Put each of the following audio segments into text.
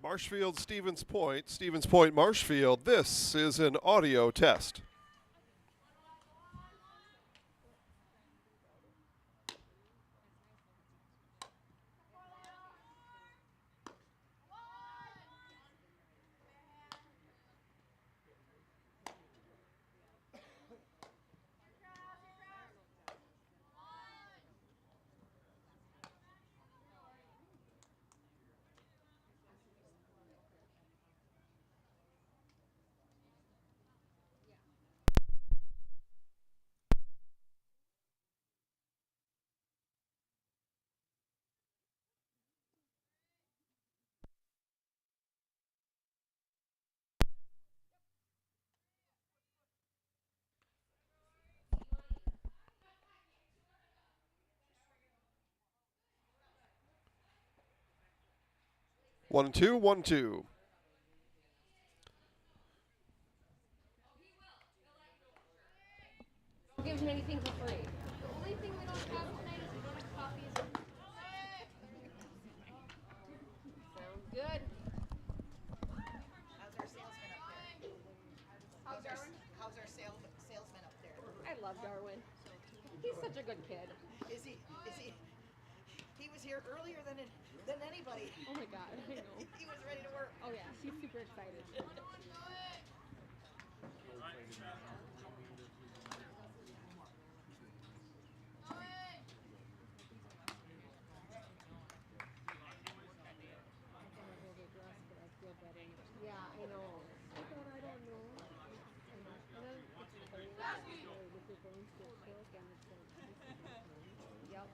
Marshfield, Stevens Point, Marshfield. This is an audio test. One, two, 1, 2. Don't give him anything for free. The only thing we don't have tonight is we don't have coffees. Sounds good. How's our salesman up there? How's our salesman up there? I love Darwin. He's such a good kid. Is he? He was here earlier than anybody. Oh my God, I know. He was ready to work. Oh yeah, he's super excited. Yeah, I know. I thought I don't know. And then it's cold. With your bones get sick and it's yep.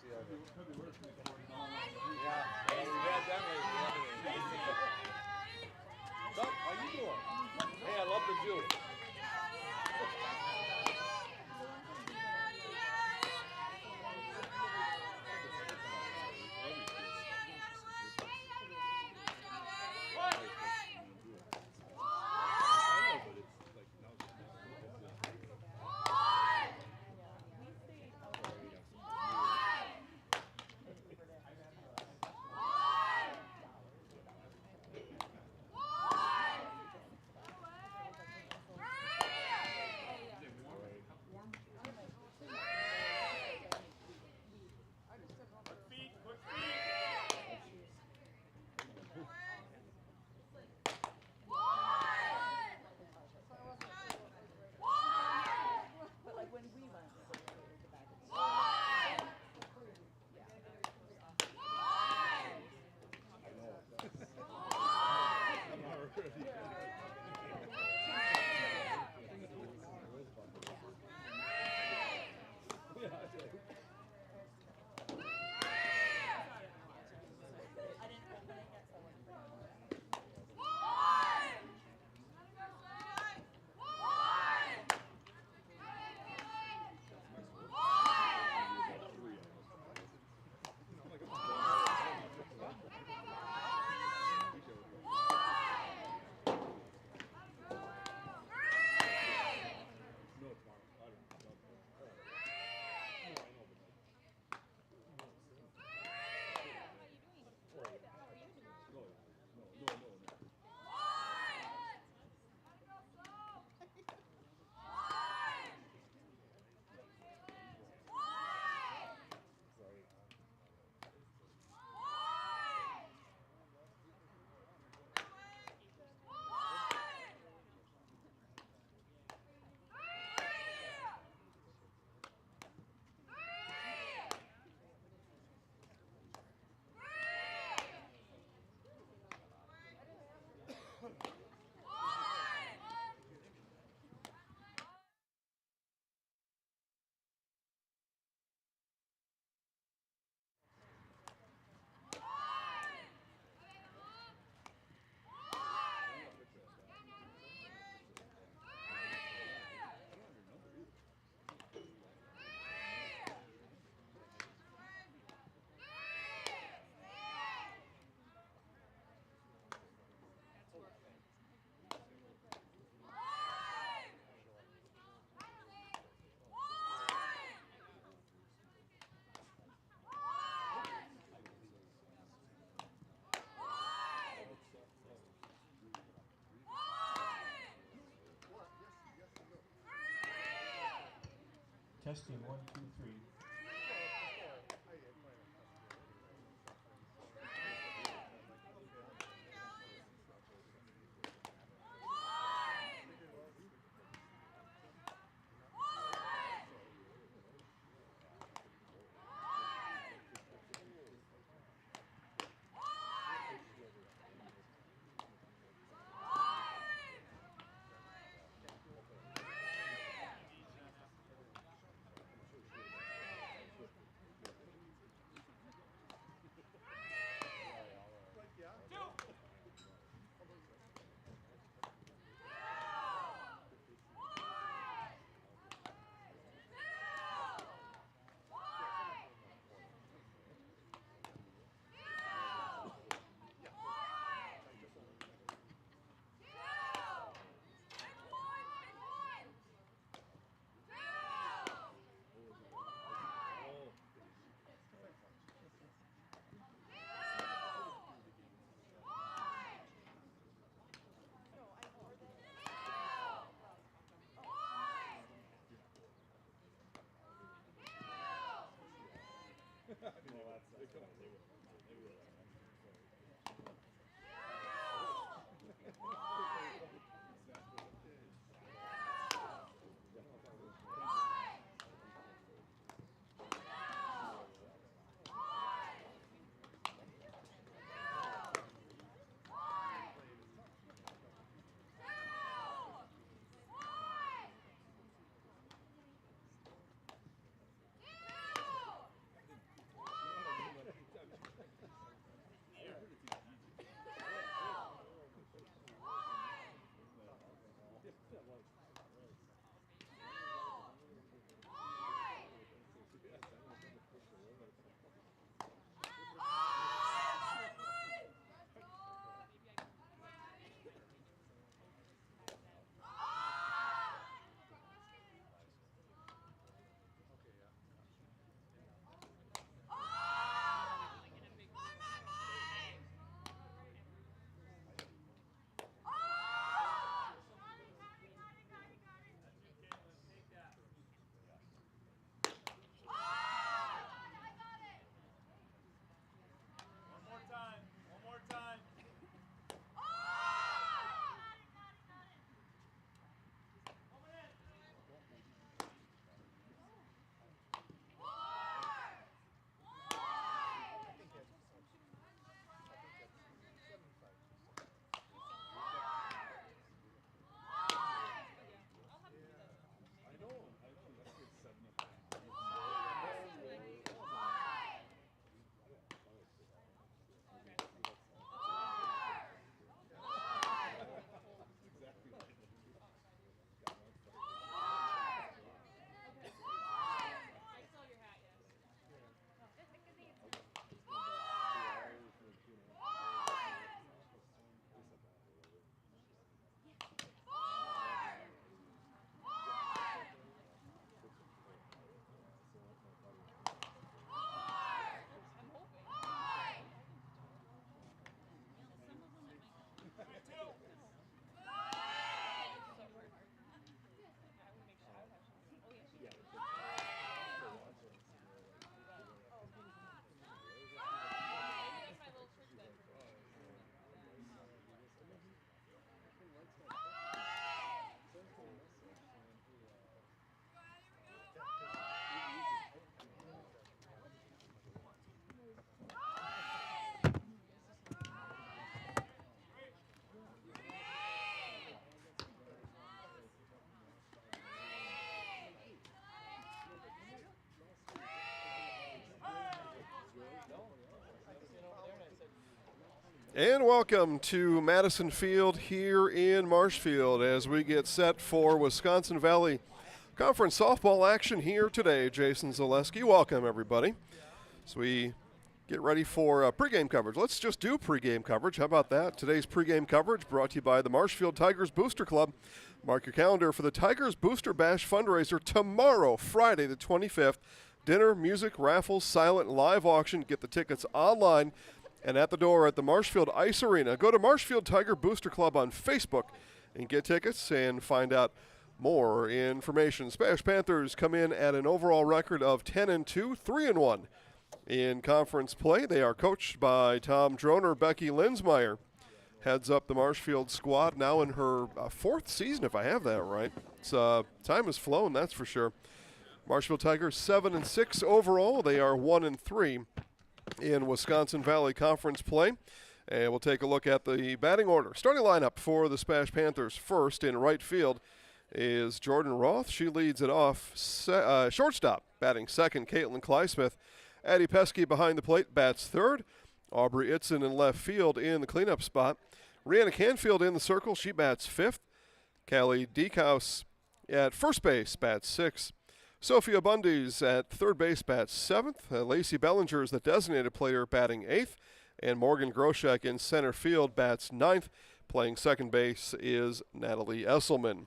Doc, how you doing? Hey, I love the view. Testing 1, 2, 3. And welcome to Madison Field here in Marshfield as we get set for Wisconsin Valley Conference softball action here today. Jason Zaleski, welcome everybody. So we get ready for pregame coverage. Let's just do pregame coverage. How about that? Today's pregame coverage brought to you by the Marshfield Tigers Booster Club. Mark your calendar for the Tigers Booster Bash fundraiser tomorrow, Friday the 25th. Dinner, music, raffles, silent, live auction. Get the tickets online and at the door at the Marshfield Ice Arena. Go to Marshfield Tiger Booster Club on Facebook and get tickets and find out more information. SPASH Panthers come in at an overall record of 10-2, 3-1 in conference play. They are coached by Tom Droner. Becky Linsmeyer heads up the Marshfield squad, now in her fourth season, if I have that right. It's, time has flown, that's for sure. Marshfield Tigers 7-6 overall. They are 1-3 in Wisconsin Valley Conference play. And we'll take a look at the batting order. Starting lineup for the SPASH Panthers. First in right field is Jordan Roth. She leads it off. Shortstop batting second, Caitlin Klysmith. Addie Pesky behind the plate bats third. Aubrey Itzen in left field in the cleanup spot. Rihanna Canfield in the circle. She bats fifth. Callie Diekhaus at first base bats sixth. Sophia Bundy's at third base bats seventh. Lacey Bellinger is the designated player batting eighth. And Morgan Groshek in center field bats ninth. Playing second base is Natalie Esselman.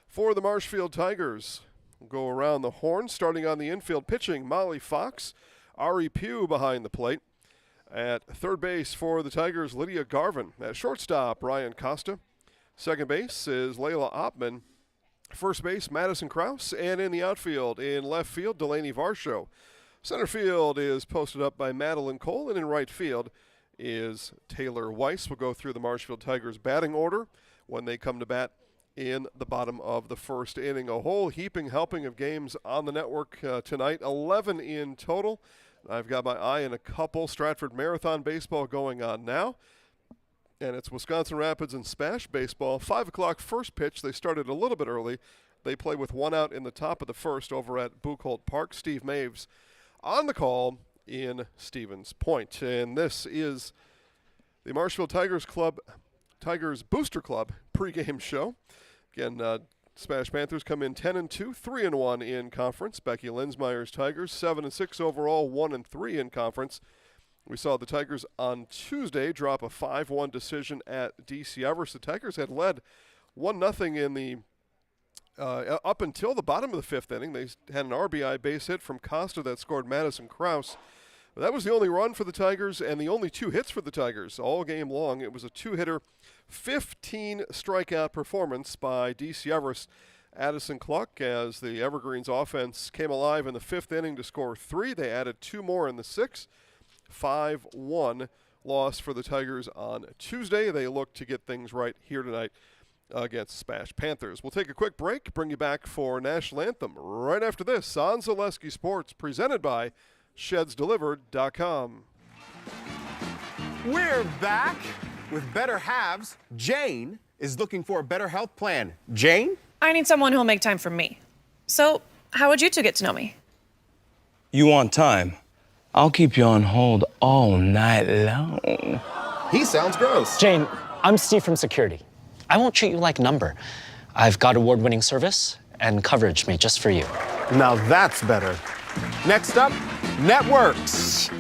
For the Marshfield Tigers, we'll go around the horn. Starting on the infield pitching, Molly Fox. Ari Pugh behind the plate. At third base for the Tigers, Lydia Garvin. At shortstop, Ryan Costa. Second base is Layla Oppman. First base, Madison Krause, and in the outfield, in left field, Delaney Varsho. Center field is posted up by Madeline Cole, and in right field is Taylor Weiss. We'll go through the Marshfield Tigers batting order when they come to bat in the bottom of the first inning. A whole helping of games on the network tonight, 11 in total. I've got my eye on a couple. Stratford Marathon baseball going on now. And it's Wisconsin Rapids and SPASH baseball. 5 o'clock first pitch. They started a little bit early. They play with one out in the top of the first over at Buchholz Park. Steve Maves on the call in Stevens Point. And this is the Marshfield Tigers Booster Club pregame show. Again, SPASH Panthers come in 10-2, 3-1 in conference. Becky Linsmeyer's Tigers 7-6 overall, 1-3 in conference. We saw the Tigers on Tuesday drop a 5-1 decision at DC Everest. The Tigers had led 1-0 in the up until the bottom of the fifth inning. They had an RBI base hit from Costa that scored Madison Krause. But that was the only run for the Tigers and the only two hits for the Tigers all game long. It was a two-hitter, 15 strikeout performance by DC Everest. Addison Cluck, as the Evergreens offense came alive in the fifth inning to score 3. They added 2 more in the sixth. 5-1 loss for the Tigers on Tuesday. They look to get things right here tonight against SPASH Panthers. We'll take a quick break, bring you back for National Anthem right after this on Zaleski Sports, presented by ShedsDelivered.com. We're back with better halves. Jane is looking for a better health plan. Jane? I need someone who'll make time for me. So, how would you two get to know me? You want time? I'll keep you on hold all night long. He sounds gross. Jane, I'm Steve from security. I won't treat you like a number. I've got award-winning service and coverage made just for you. Now that's better. Next up, networks.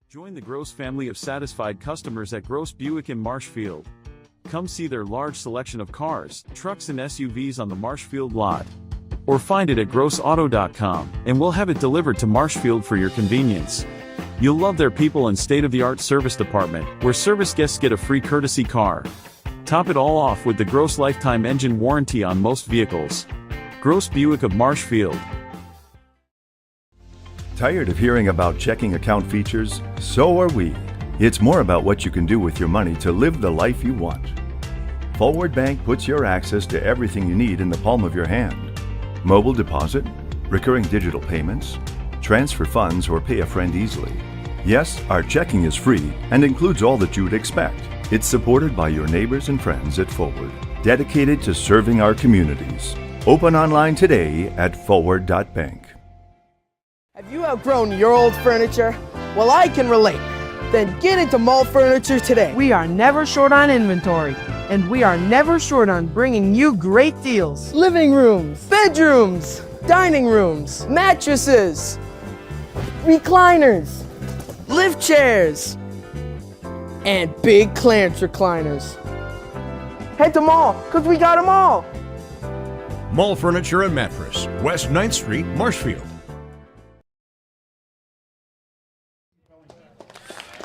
Join the Gross family of satisfied customers at Gross Buick in Marshfield. Come see their large selection of cars, trucks and SUVs on the Marshfield lot. Or find it at grossauto.com, and we'll have it delivered to Marshfield for your convenience. You'll love their people and state-of-the-art service department, where service guests get a free courtesy car. Top it all off with the Gross lifetime engine warranty on most vehicles. Gross Buick of Marshfield. Tired of hearing about checking account features? So are we. It's more about what you can do with your money to live the life you want. Forward Bank puts your access to everything you need in the palm of your hand. Mobile deposit, recurring digital payments, transfer funds, or pay a friend easily. Yes, our checking is free and includes all that you would expect. It's supported by your neighbors and friends at Forward, dedicated to serving our communities. Open online today at forward.bank. outgrown your old furniture? Well, I can relate. Then get into Mall Furniture today. We are never short on inventory, and we are never short on bringing you great deals. Living rooms, bedrooms, dining rooms, mattresses, recliners, lift chairs, and big clearance recliners. Head to Mall, because we got them all. Mall Furniture and Mattress, West 9th Street, Marshfield.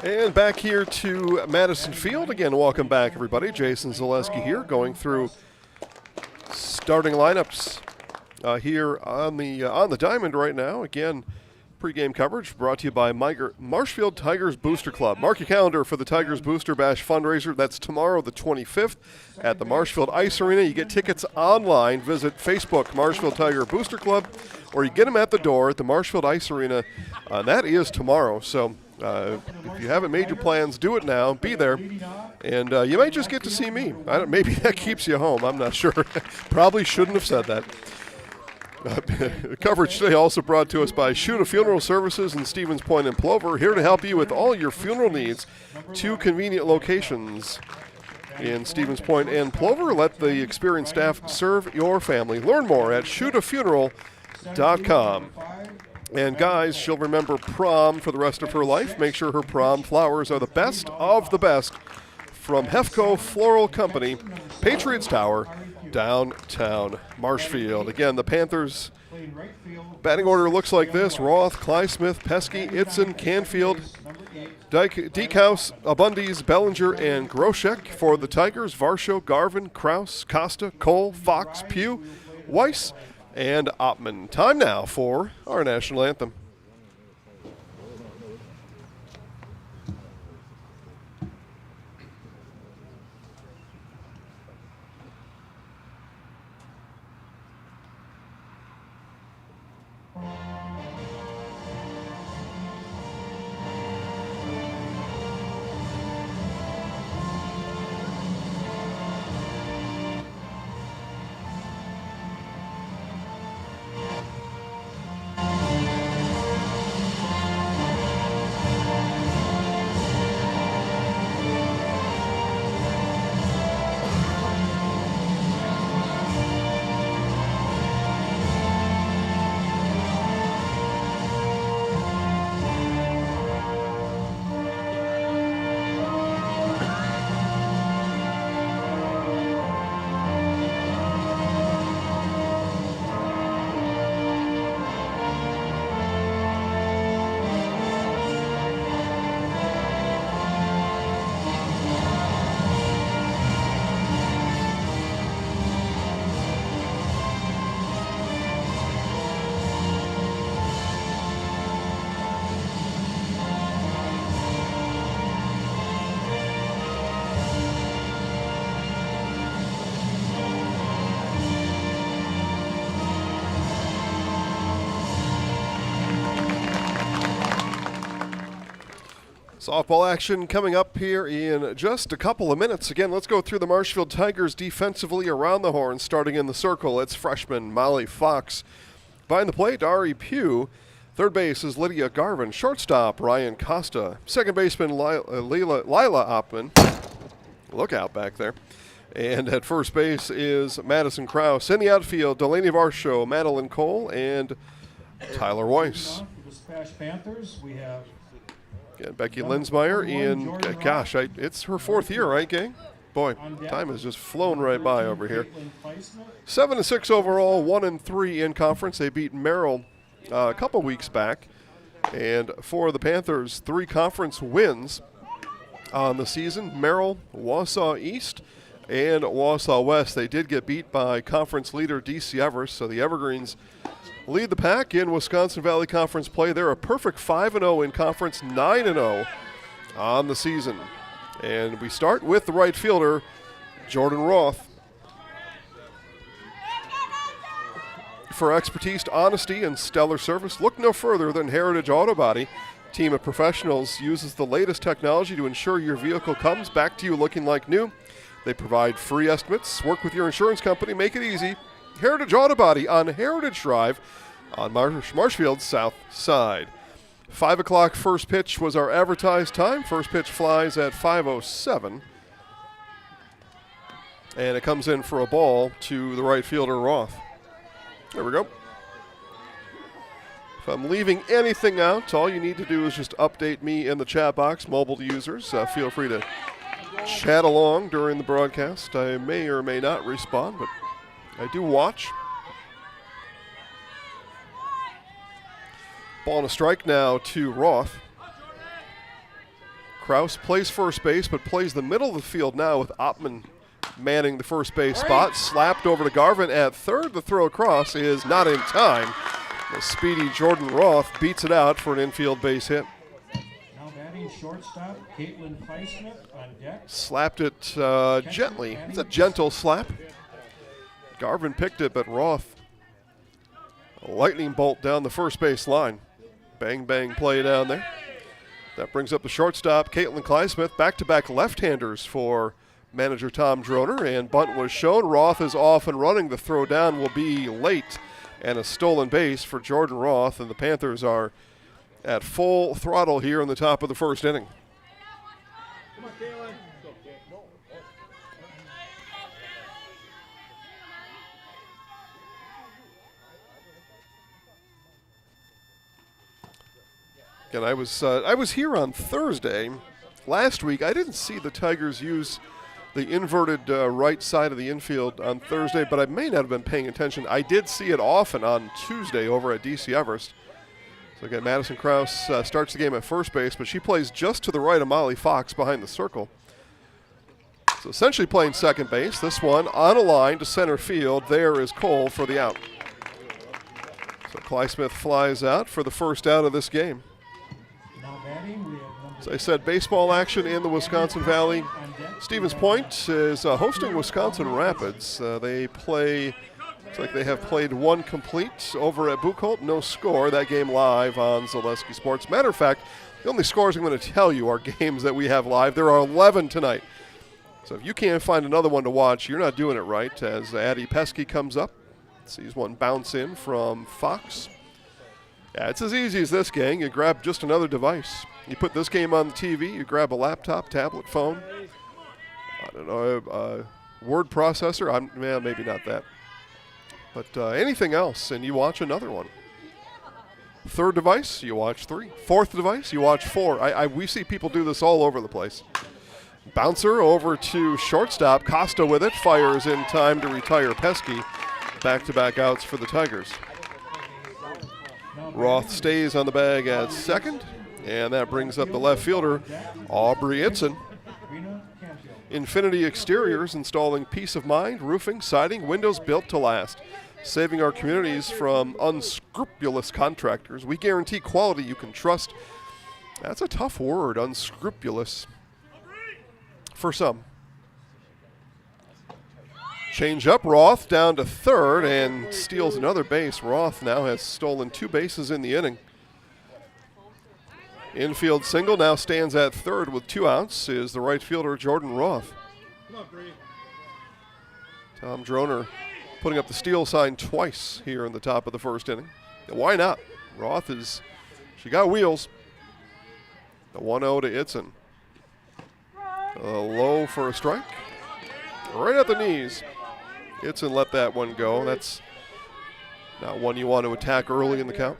And back here to Madison Field. Again, welcome back, everybody. Jason Zaleski here, going through starting lineups here on the diamond right now. Again, pregame coverage brought to you by Marshfield Tigers Booster Club. Mark your calendar for the Tigers Booster Bash fundraiser. That's tomorrow, the 25th, at the Marshfield Ice Arena. You get tickets online. Visit Facebook, Marshfield Tiger Booster Club, or you get them at the door at the Marshfield Ice Arena. That is tomorrow. So if you haven't made your plans, do it now. Be there. And you might just get to see me. Maybe that keeps you home. I'm not sure. Probably shouldn't have said that. Coverage today also brought to us by Shuta Funeral Services in Stevens Point and Plover, here to help you with all your funeral needs. 2 convenient locations in Stevens Point and Plover. Let the experienced staff serve your family. Learn more at shootafuneral.com. And guys, she'll remember prom for the rest of her life. Make sure her prom flowers are the best of the best from Hefco Floral Company, Patriots Tower, downtown Marshfield. Again, the Panthers batting order looks like this: Roth, Clysmith, Pesky, Itzen, Canfield, Dieckhaus, Abundis, Bellinger, and Groshek. For the Tigers, Varsho, Garvin, Kraus, Costa, Cole, Fox, Pugh, Weiss, and Oppmann. Time now for our national anthem. Softball action coming up here in just a couple of minutes. Again, let's go through the Marshfield Tigers defensively around the horn, starting in the circle. It's freshman Molly Fox. Behind the plate, Ari Pugh. Third base is Lydia Garvin. Shortstop, Ryan Costa. Second baseman, Lila Oppmann. Look out back there. And at first base is Madison Kraus. In the outfield, Delaney Varsho, Madeline Cole, and Tyler Weiss. For the SPASH Panthers, we have Again, Becky Linsmeyer in, gosh, it's her 4th year, right, gang? Boy, time has just flown right by over here. 7-6 overall, 1-3 in conference. They beat Merrill a couple weeks back. And for the Panthers, 3 conference wins on the season: Merrill, Wausau East, and Wausau West. They did get beat by conference leader DC Everest, so the Evergreens lead the pack in Wisconsin Valley Conference play. They're a perfect 5-0 in conference, 9-0 on the season. And we start with the right fielder, Jordan Roth. For expertise, honesty, and stellar service, look no further than Heritage Auto Body. Team of professionals uses the latest technology to ensure your vehicle comes back to you looking like new. They provide free estimates, work with your insurance company, make it easy. Heritage Auto Body on Heritage Drive on Marshfield's south side. 5 o'clock first pitch was our advertised time. First pitch flies at 5:07. And it comes in for a ball to the right fielder, Roth. There we go. If I'm leaving anything out, all you need to do is just update me in the chat box. Mobile users, feel free to chat along during the broadcast. I may or may not respond, but I do watch. Ball and a strike now to Roth. Kraus plays first base, but plays the middle of the field now with Oppmann manning the first base spot. Slapped over to Garvin at third. The throw across is not in time. The speedy Jordan Roth beats it out for an infield base hit. Now batting shortstop, Caitlin Highsmith on deck. Slapped it gently. It's a gentle slap. Garvin picked it, but Roth, a lightning bolt down the first base line. Bang, bang play down there. That brings up the shortstop, Caitlin Highsmith. Back-to-back left-handers for manager Tom Droner, and bunt was shown. Roth is off and running. The throw down will be late, and a stolen base for Jordan Roth, and the Panthers are at full throttle here in the top of the first inning. Come on, Kaylin. Again, I was here on Thursday last week. I didn't see the Tigers use the inverted right side of the infield on Thursday, but I may not have been paying attention. I did see it often on Tuesday over at DC Everest. So again, Madison Kraus starts the game at first base, but she plays just to the right of Molly Fox behind the circle. So essentially playing second base. This one on a line to center field. There is Cole for the out. So Highsmith flies out for the first out of this game. As I said, baseball action in the Wisconsin Valley. Stevens Point is hosting Wisconsin Rapids. They play, looks like they have played one complete over at Buchholz. No score. That game live on Zaleski Sports. Matter of fact, the only scores I'm going to tell you are games that we have live. There are 11 tonight. So if you can't find another one to watch, you're not doing it right. As Addie Pesky comes up, sees one bounce in from Fox. Yeah, it's as easy as this, gang. You grab just another device. You put this game on the TV, you grab a laptop, tablet, phone, I don't know, word processor, well, maybe not that. But anything else, and you watch another one. Third device, you watch 3. Fourth device, you watch 4. We see people do this all over the place. Bouncer over to shortstop. Costa with it, fires in time to retire Pesky. Back-to-back outs for the Tigers. Roth stays on the bag at second, and that brings up the left fielder, Aubrey Itzen. Infinity Exteriors, installing peace of mind, roofing, siding, windows built to last. Saving our communities from unscrupulous contractors. We guarantee quality you can trust. That's a tough word, unscrupulous, for some. Change up, Roth down to third and steals another base. Roth now has stolen 2 bases in the inning. Infield single now stands at third with 2 outs is the right fielder Jordan Roth. Tom Droner putting up the steal sign twice here in the top of the first inning. And why not? Roth she got wheels. The 1-0 to Itzen. Low for a strike. Right at the knees. Itzen let that one go. That's not one you want to attack early in the count.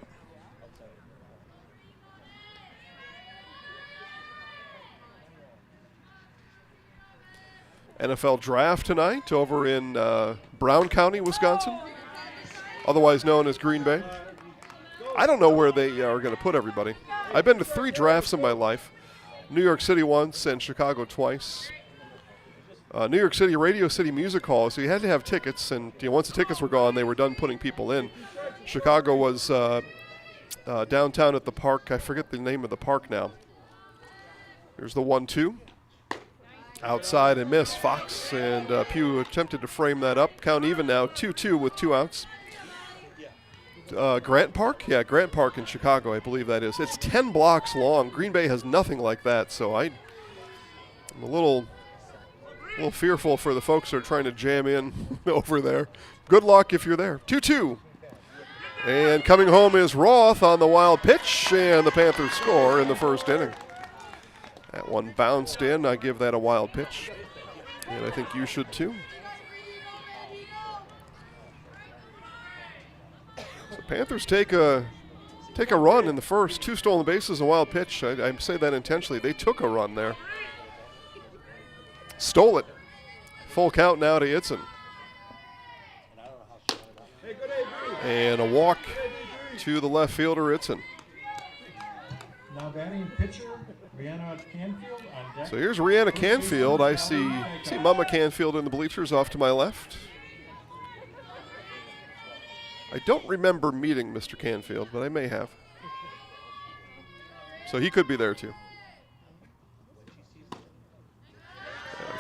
NFL draft tonight over in Brown County, Wisconsin, otherwise known as Green Bay. I don't know where they are going to put everybody. I've been to 3 drafts in my life. New York City once and Chicago twice. New York City, Radio City Music Hall, so you had to have tickets, and once the tickets were gone, they were done putting people in. Chicago was downtown at the park. I forget the name of the park now. Here's the 1-2. Outside and missed. Fox and Pugh attempted to frame that up. Count even now, 2-2 with 2 outs. Grant Park? Yeah, Grant Park in Chicago, I believe that is. It's 10 blocks long. Green Bay has nothing like that, so I'm a little fearful for the folks that are trying to jam in over there. Good luck if you're there. 2-2. And coming home is Roth on the wild pitch, and the Panthers score in the first inning. That one bounced in. I give that a wild pitch, and I think you should too. So Panthers take a run in the first. 2 stolen bases, a wild pitch. I say that intentionally. They took a run there. Stole it. Full count now to Itzen. And a walk to the left fielder, Itzen. Now batting pitcher, Rihanna Canfield on deck. So here's Rihanna Canfield. I see Mama Canfield in the bleachers off to my left. I don't remember meeting Mr. Canfield, but I may have. So he could be there too.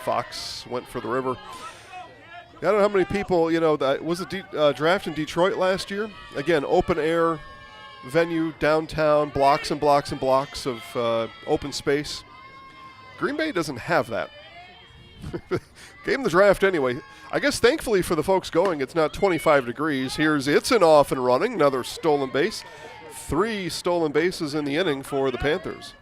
Fox went for the river. I don't know how many people, was it draft in Detroit last year? Again, open air venue, downtown, blocks and blocks and blocks of open space. Green Bay doesn't have that. Gave them the draft anyway. I guess thankfully for the folks going, it's not 25 degrees. Here's Itzen off and running, another stolen base. 3 stolen bases in the inning for the Panthers.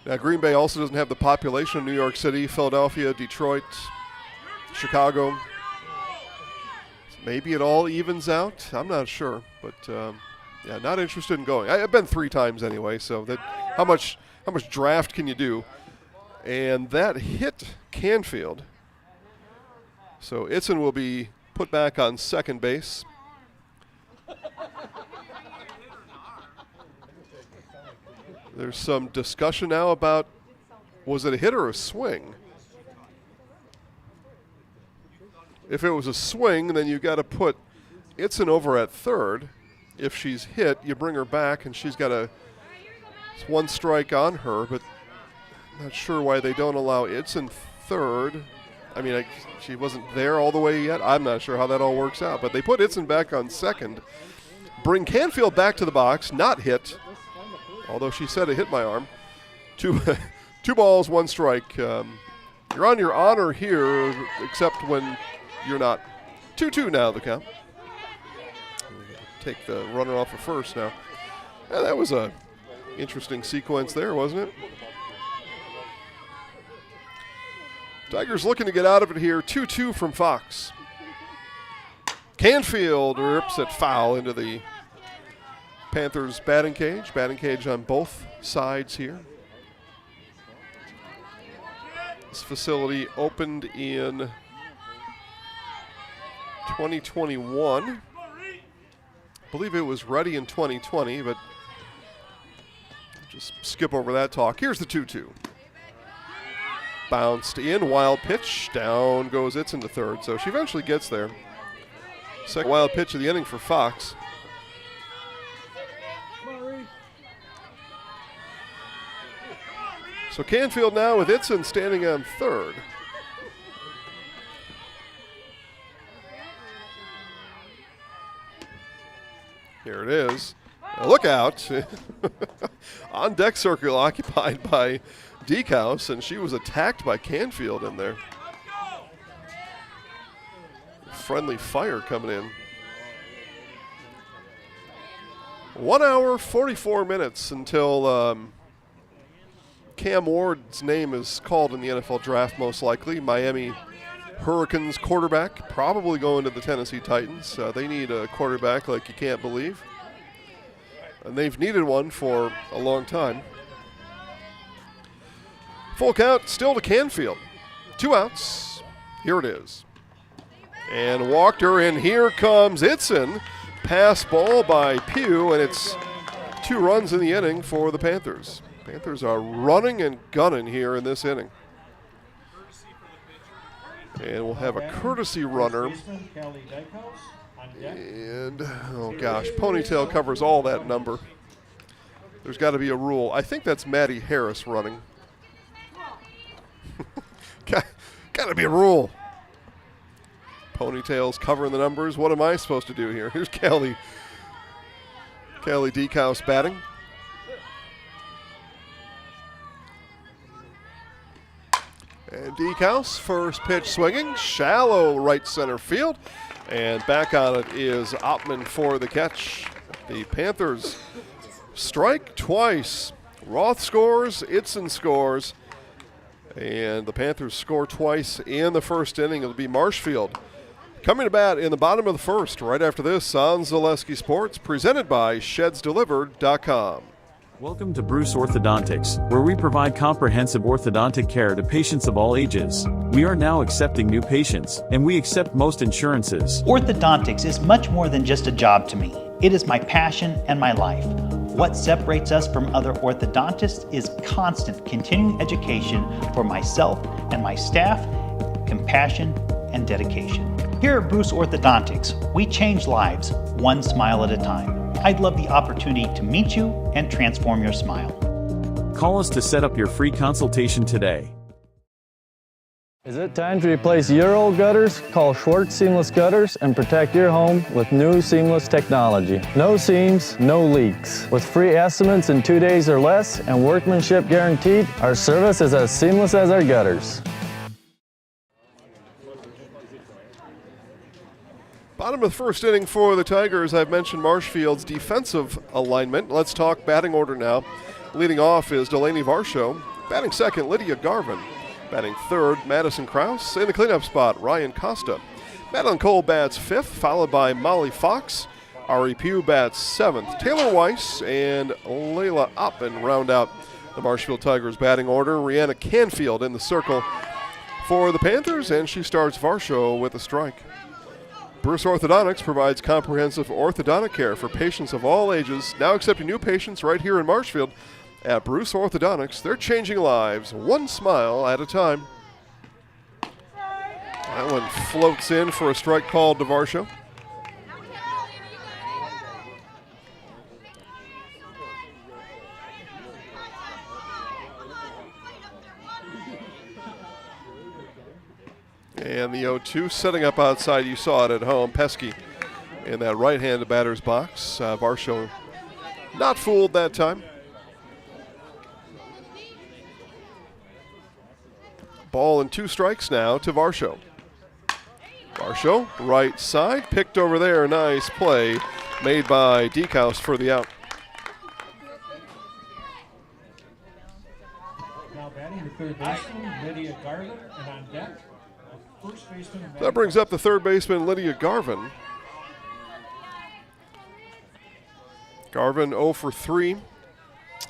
Now, Green Bay also doesn't have the population of New York City, Philadelphia, Detroit, Chicago. So maybe it all evens out. I'm not sure, but yeah, not interested in going. I've been 3 times anyway, so that how much draft can you do? And that hit Canfield. So Itzen will be put back on second base. There's some discussion now about, was it a hit or a swing? If it was a swing, then you got to put Itzen over at third. If she's hit, you bring her back, and she's got it's 1 strike on her, but I'm not sure why they don't allow Itzen third. I mean, she wasn't there all the way yet. I'm not sure how that all works out, but they put Itzen back on second. Bring Canfield back to the box, not hit. Although she said it hit my arm. 2 balls, 1 strike. You're on your honor here, except when you're not. 2-2 now, the count. Take the runner off of first now. Yeah, that was a interesting sequence there, wasn't it? Tigers looking to get out of it here. 2-2 from Fox. Canfield rips it foul into the Panthers batting cage. Batting cage on both sides here. This facility opened in 2021. I believe it was ready in 2020, but just skip over that talk. Here's the 2-2. Bounced in, wild pitch. Down goes Itzen to third, so she eventually gets there. Second wild pitch of the inning for Fox. So Canfield now with Itzen standing on third. Here it is. Now look out. On deck circle occupied by Deekhouse, and she was attacked by Canfield in there. Friendly fire coming in. 1 hour, 44 minutes until Cam Ward's name is called in the NFL draft, most likely. Miami Hurricanes quarterback, probably going to the Tennessee Titans. They need a quarterback like you can't believe. And they've needed one for a long time. Full count still to Canfield. 2 outs. Here it is. And walked her, and here comes Itzen. Pass ball by Pugh, and it's 2 runs in the inning for the Panthers. Panthers are running and gunning here in this inning. And we'll have a courtesy runner. And, oh gosh, ponytail covers all that number. There's got to be a rule. I think that's Maddie Harris running. Got to be a rule. Ponytails covering the numbers. What am I supposed to do here? Here's Callie Deekhouse batting. And Deekhouse, first pitch swinging, shallow right center field. And back on it is Oppmann for the catch. The Panthers strike twice. Roth scores, Itzen scores. And the Panthers score twice in the first inning. It'll be Marshfield coming to bat in the bottom of the first. Right after this on Zaleski Sports, presented by ShedsDelivered.com. Welcome to Bruce Orthodontics, where we provide comprehensive orthodontic care to patients of all ages. We are now accepting new patients, and we accept most insurances. Orthodontics is much more than just a job to me. It is my passion and my life. What separates us from other orthodontists is constant continuing education for myself and my staff, compassion, and dedication. Here at Bruce Orthodontics, we change lives one smile at a time. I'd love the opportunity to meet you and transform your smile. Call us to set up your free consultation today. Is it time to replace your old gutters? Call Schwartz Seamless Gutters and protect your home with new seamless technology. No seams, no leaks. With free estimates in 2 days or less and workmanship guaranteed, our service is as seamless as our gutters. Bottom of the first inning for the Tigers. I've mentioned Marshfield's defensive alignment. Let's talk batting order now. Leading off is Delaney Varsho. Batting second, Lydia Garvin. Batting third, Madison Krause. In the cleanup spot, Ryan Costa. Madeline Cole bats fifth, followed by Molly Fox. Ari Pugh bats seventh. Taylor Weiss and Layla Oppmann round out the Marshfield Tigers batting order. Rihanna Canfield in the circle for the Panthers, and she starts Varsho with a strike. Bruce Orthodontics provides comprehensive orthodontic care for patients of all ages, now accepting new patients right here in Marshfield. At Bruce Orthodontics, they're changing lives one smile at a time. That one floats in for a strike called to Varsho. And the 0-2 setting up outside. You saw it at home. Pesky in that right-handed batter's box. Varsho not fooled that time. Ball and 2 strikes now to Varsho. Varsho, right side, picked over there. Nice play made by Deekhouse for the out. Now batting the third baseman, Lydia Garvin, and on deck, the first baseman. That brings up the third baseman, Lydia Garvin. Garvin 0 for 3.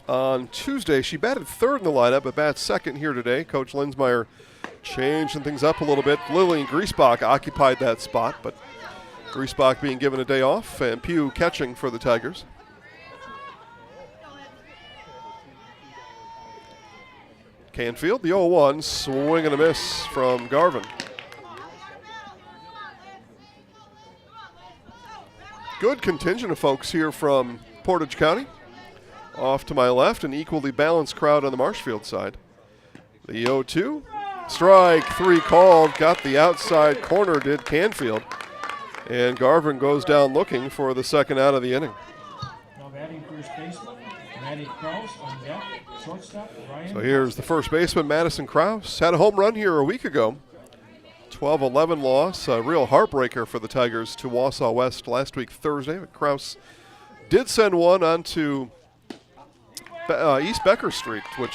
On Tuesday, she batted third in the lineup, but bats second here today. Coach Linsmeyer changing things up a little bit. Lillian Griesbach occupied that spot, but Griesbach being given a day off, and Pugh catching for the Tigers. Canfield, the 0-1, swing and a miss from Garvin. Good contingent of folks here from Portage County. Off to my left, an equally balanced crowd on the Marshfield side. The 0-2, strike 3 called, got the outside corner, did Canfield. And Garvin goes down looking for the second out of the inning. Now batting first baseman, Maddie Krause on deck, shortstop, Ryan. So here's the first baseman, Madison Krause. Had a home run here a week ago. 12-11 loss, a real heartbreaker for the Tigers to Wausau West last week Thursday. But Krause did send one onto East Becker Street, which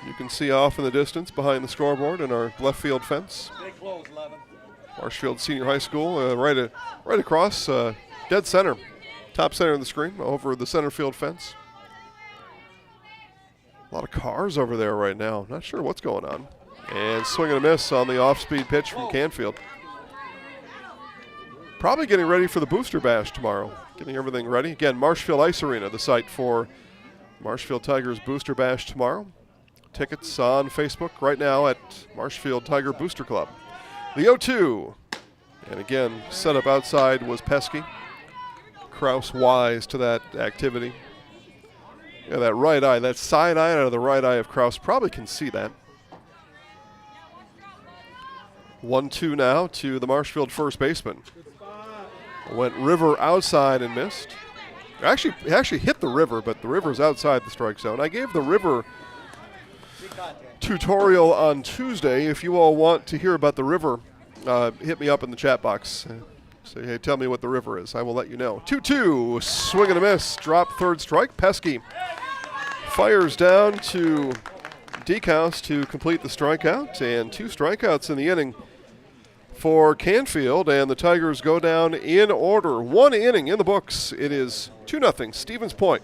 you can see off in the distance behind the scoreboard in our left field fence. Marshfield Senior High School, right across, dead center, top center of the screen, over the center field fence. A lot of cars over there right now. Not sure what's going on. And swing and a miss on the off-speed pitch from Canfield. Probably getting ready for the Booster Bash tomorrow. Getting everything ready. Again, Marshfield Ice Arena, the site for Marshfield Tigers Booster Bash tomorrow. Tickets on Facebook right now at Marshfield Tiger Booster Club. The 0-2. And again, set up outside was Pesky. Krause wise to that activity. Yeah, that right eye, that side eye out of the right eye of Krause, probably can see that. 1-2 now to the Marshfield first baseman. Went river outside and missed. Actually hit the river, but the river's outside the strike zone. I gave the river tutorial on Tuesday. If you all want to hear about the river, hit me up in the chat box. Say, hey, tell me what the river is. I will let you know. 2-2, swing and a miss. Drop third strike. Pesky fires down to Deekhouse to complete the strikeout, and 2 strikeouts in the inning for Canfield, and the Tigers go down in order. 1 inning in the books. It is 2-0 Stevens Point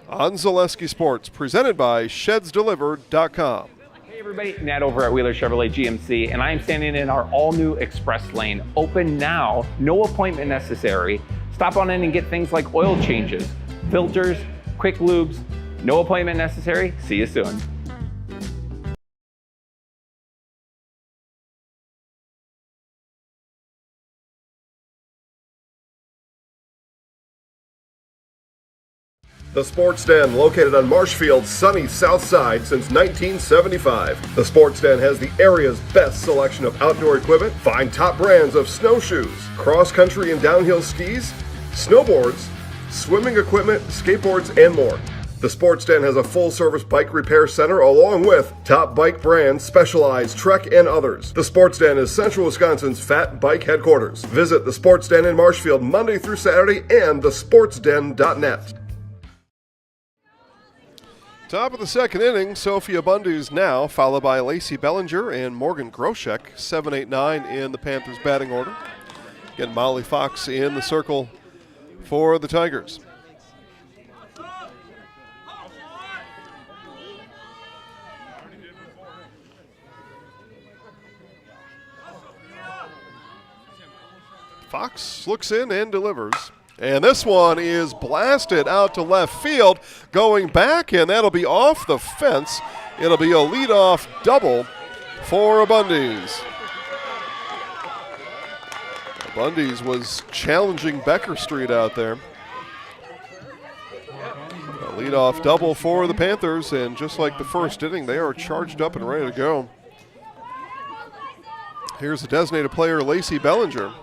on Zaleski Sports, presented by ShedsDelivered.com. Hey everybody, Nat over at Wheeler Chevrolet GMC, and I am standing in our all-new Express Lane. Open now, no appointment necessary. Stop on in and get things like oil changes, filters, quick lubes. No appointment necessary. See you soon. The Sports Den, located on Marshfield's sunny south side since 1975. The Sports Den has the area's best selection of outdoor equipment. Find top brands of snowshoes, cross-country and downhill skis, snowboards, swimming equipment, skateboards, and more. The Sports Den has a full-service bike repair center along with top bike brands, Specialized, Trek, and others. The Sports Den is Central Wisconsin's Fat Bike headquarters. Visit the Sports Den in Marshfield Monday through Saturday and thesportsden.net. Top of the second inning, Sophia Bundy's now, followed by Lacey Bellinger and Morgan Groshek, 7, 8, 9 in the Panthers batting order. Again, Molly Fox in the circle for the Tigers. Fox looks in and delivers. And this one is blasted out to left field, going back, and that'll be off the fence. It'll be a leadoff double for Bundy's. Bundy's was challenging Becker Street out there. A leadoff double for the Panthers, and just like the first inning, they are charged up and ready to go. Here's the designated player, Lacey Bellinger.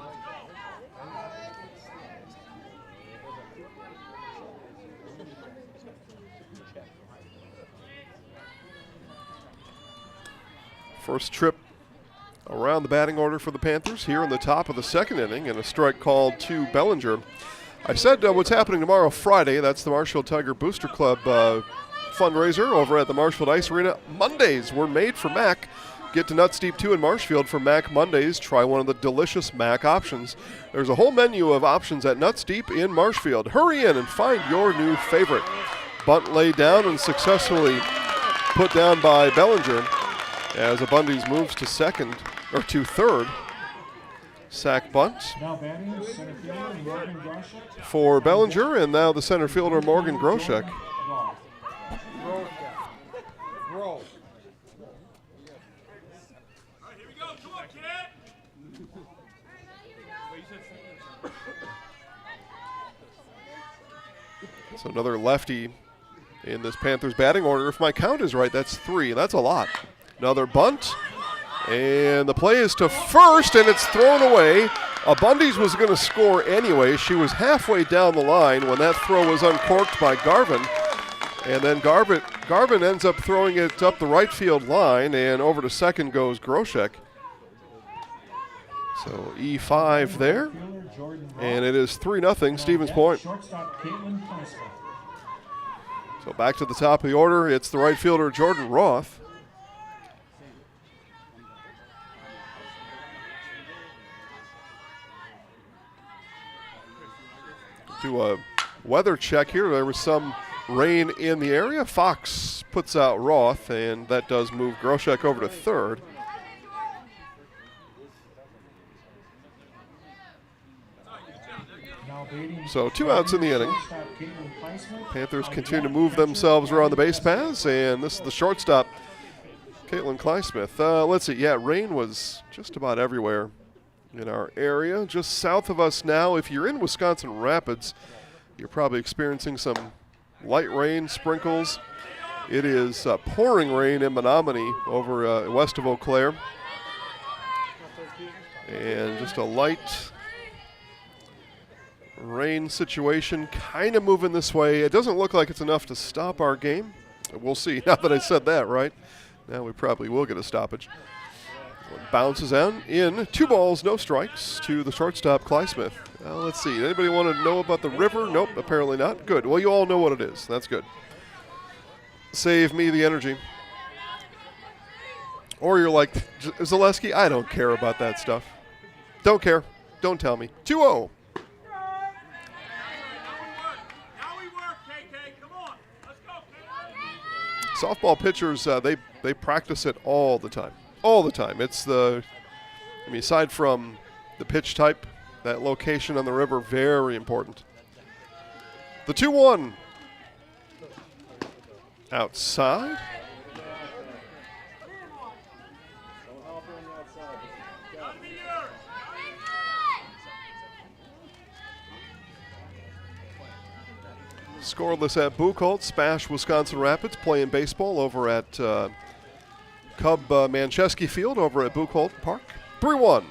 First trip around the batting order for the Panthers here in the top of the second inning, and a strike called to Bellinger. I said what's happening tomorrow, Friday. That's the Marshfield Tiger Booster Club fundraiser over at the Marshfield Ice Arena. Mondays were made for Mac. Get to Nuts Deep 2 in Marshfield for Mac Mondays. Try one of the delicious Mac options. There's a whole menu of options at Nuts Deep in Marshfield. Hurry in and find your new favorite. Bunt laid down and successfully put down by Bellinger, as Bundy's moves to second, or to third. Sack bunt for Bellinger, and now the center fielder, Morgan Groshek. So another lefty in this Panthers batting order. If my count is right, that's 3. That's a lot. Another bunt, and the play is to first, and it's thrown away. Bundy's was going to score anyway. She was halfway down the line when that throw was uncorked by Garvin, and then Garvin ends up throwing it up the right field line, and over to second goes Groshek. So E5 there, and it is 3-0 Stevens Point. So back to the top of the order, it's the right fielder Jordan Roth. Do a weather check here. There was some rain in the area. Fox puts out Roth, and that does move Groshek over to third. So 2 outs in the inning. Panthers continue to move themselves around the base paths, and this is the shortstop, Caitlin Klysmith. Let's see. Yeah, rain was just about everywhere in our area. Just south of us now, if you're in Wisconsin Rapids, you're probably experiencing some light rain, sprinkles. It is pouring rain in Menominee over west of Eau Claire. And just a light rain situation kind of moving this way. It doesn't look like it's enough to stop our game. We'll see. Not that I said that, right? Now we probably will get a stoppage. One bounces in. 2 balls, no strikes to the shortstop, Clysmith. Let's see. Anybody want to know about the river? Nope, apparently not. Good. Well, you all know what it is. That's good. Save me the energy. Or you're like, Zaleski, I don't care about that stuff. Don't care. Don't tell me. 2-0. Softball pitchers, they practice it all the time. All the time. It's aside from the pitch type, that location on the river, very important. The 2-1. Outside. Scoreless at Buchholz. SPASH Wisconsin Rapids playing baseball over at Cub Manchesky Field over at Buchholz Park. 3-1.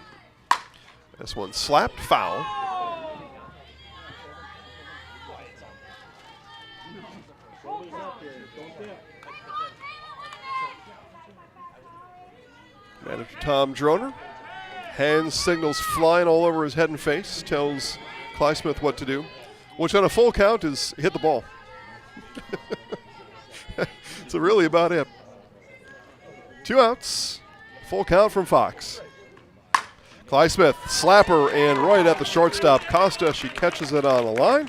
This one slapped, foul. Manager Tom Droner. Hand signals flying all over his head and face. Tells Clysmith what to do. Which on a full count is hit the ball. That's really about it. 2 outs. Full count from Fox. Clysmith, slapper, and right at the shortstop, Costa. She catches it on the line.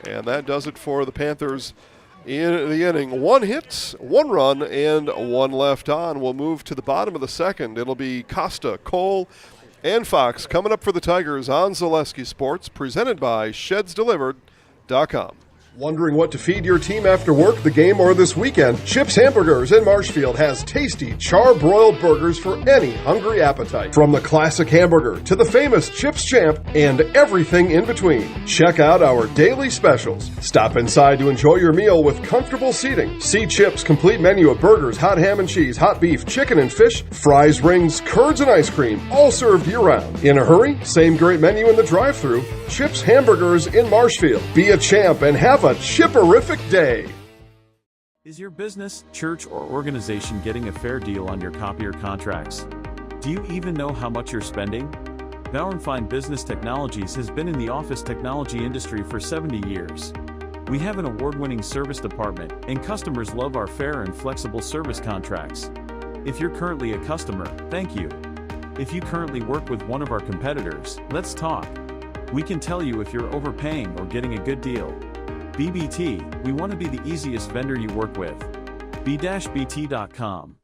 And that does it for the Panthers in the inning. 1 hit, 1 run, and 1 left on. We'll move to the bottom of the second. It'll be Costa, Cole, and Fox coming up for the Tigers on Zaleski Sports, presented by ShedsDelivered.com. Wondering what to feed your team after work, the game, or this weekend? Chips Hamburgers in Marshfield has tasty, char-broiled burgers for any hungry appetite. From the classic hamburger to the famous Chips Champ and everything in between. Check out our daily specials. Stop inside to enjoy your meal with comfortable seating. See Chips' complete menu of burgers, hot ham and cheese, hot beef, chicken and fish, fries, rings, curds, and ice cream, all served year-round. In a hurry? Same great menu in the drive-thru. Chips Hamburgers in Marshfield. Be a champ and have a chipperific day. Is your business, church, or organization getting a fair deal on your copier contracts? Do you even know how much you're spending? Bauernfeind Business Technologies has been in the office technology industry for 70 years. We have an award-winning service department, and customers love our fair and flexible service contracts. If you're currently a customer, thank you. If you currently work with one of our competitors, let's talk. We can tell you if you're overpaying or getting a good deal. BBT, we want to be the easiest vendor you work with. b-bt.com.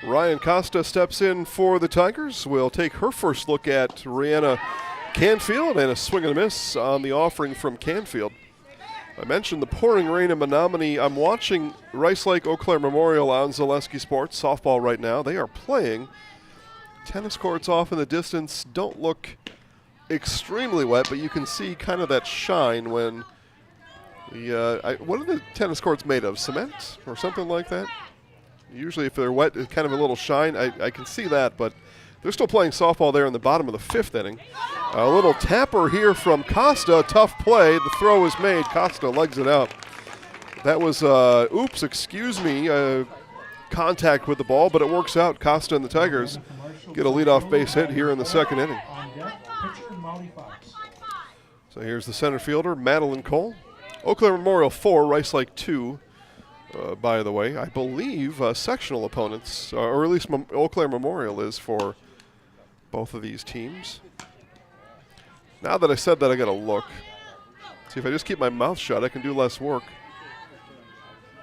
Ryan Costa steps in for the Tigers. We'll take her first look at Rihanna Canfield and a swing and a miss on the offering from Canfield. I mentioned the pouring rain in Menominee. I'm watching Rice Lake Eau Claire Memorial on Zaleski Sports softball right now. They are playing. Tennis courts off in the distance don't look extremely wet, but you can see kind of that shine when the what are the tennis courts made of? Cement or something like that? Usually if they're wet, it's kind of a little shine. I can see that, but they're still playing softball there in the bottom of the 5th inning. A little tapper here from Costa. Tough play. The throw is made. Costa legs it out. That was, contact with the ball, but it works out. Costa and the Tigers get a leadoff base hit here in the 2nd inning. So here's the center fielder, Madeline Cole. Eau Claire Memorial 4, Rice Lake 2, by the way. I believe sectional opponents, or at least Eau Claire Memorial is for both of these teams. Now that I said that, I got to look. See, if I just keep my mouth shut, I can do less work.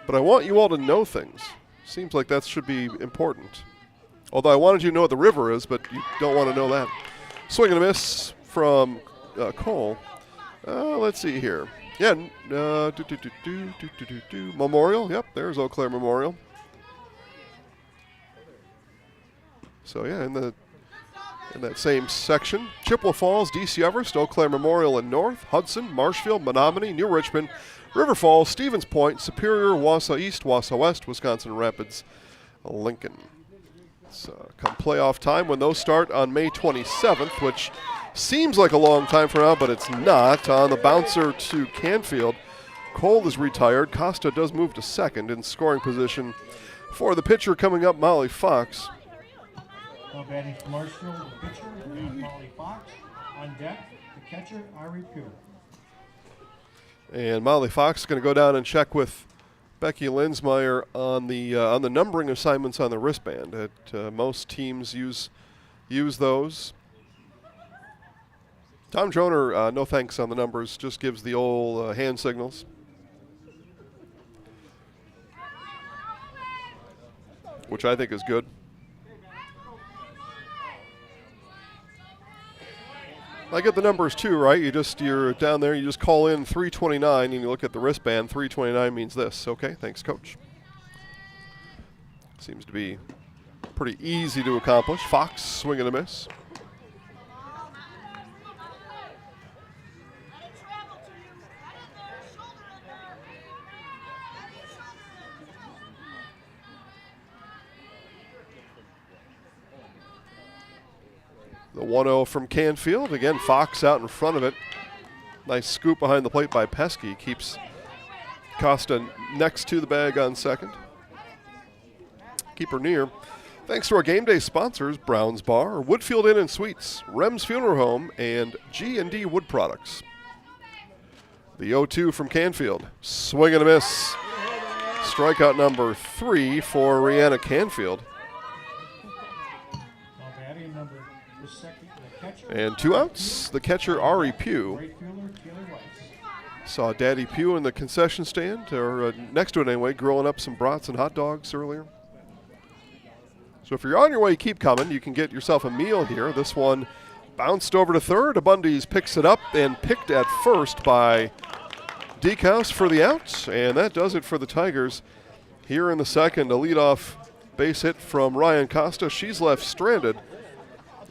But I want you all to know things. Seems like that should be important. Although I wanted you to know what the river is, but you don't want to know that. Swing and a miss from Cole. Let's see here. Yeah, Memorial. Yep, there's Eau Claire Memorial. So yeah, in that same section, Chippewa Falls, DC Everest, Eau Claire Memorial in North, Hudson, Marshfield, Menominee, New Richmond, River Falls, Stevens Point, Superior, Wausau East, Wausau West, Wisconsin Rapids, Lincoln. It's come playoff time when those start on May 27th, which seems like a long time from now, but it's not. On the bouncer to Canfield, Cole is retired. Costa does move to second in scoring position For the pitcher coming up, Molly Fox. Now batting for Marshfield, the pitcher, Molly Fox. On deck, the catcher, Ari Pugh. And Molly Fox is going to go down and check with Becky Linsmeyer on the numbering assignments on the wristband. Most teams use those. Tom Droner, no thanks on the numbers, just gives the old hand signals. Which I think is good. I get the numbers too, right? You're down there, you just call in 329 and you look at the wristband. 329 means this. Okay, thanks, coach. Seems to be pretty easy to accomplish. Fox swing and a miss. The 1-0 from Canfield. Again, Fox out in front of it. Nice scoop behind the plate by Pesky. Keeps Costa next to the bag on second. Keep her near. Thanks to our game day sponsors, Brown's Bar, Woodfield Inn and Suites, Rem's Funeral Home, and G&D Wood Products. The 0-2 from Canfield. Swing and a miss. Strikeout number 3 for Rihanna Canfield. And 2 outs. The catcher, Ari Pugh. Saw Daddy Pugh in the concession stand, or next to it anyway, grilling up some brats and hot dogs earlier. So if you're on your way, keep coming. You can get yourself a meal here. This one bounced over to third. Abundis picks it up and picked at first by Deekhouse for the out. And that does it for the Tigers. Here in the second, a leadoff base hit from Ryan Costa. She's left stranded.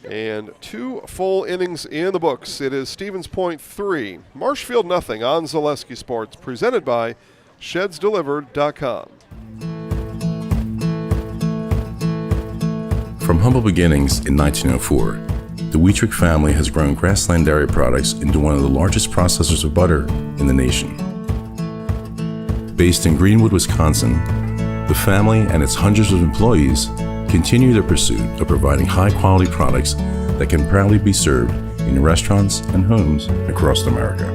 And 2 full innings in the books. It is Stevens Point 3, Marshfield nothing on Zaleski Sports, presented by ShedsDelivered.com. From humble beginnings in 1904, the Wheatrick family has grown Grassland Dairy Products into one of the largest processors of butter in the nation. Based in Greenwood, Wisconsin, the family and its hundreds of employees continue their pursuit of providing high-quality products that can proudly be served in restaurants and homes across America.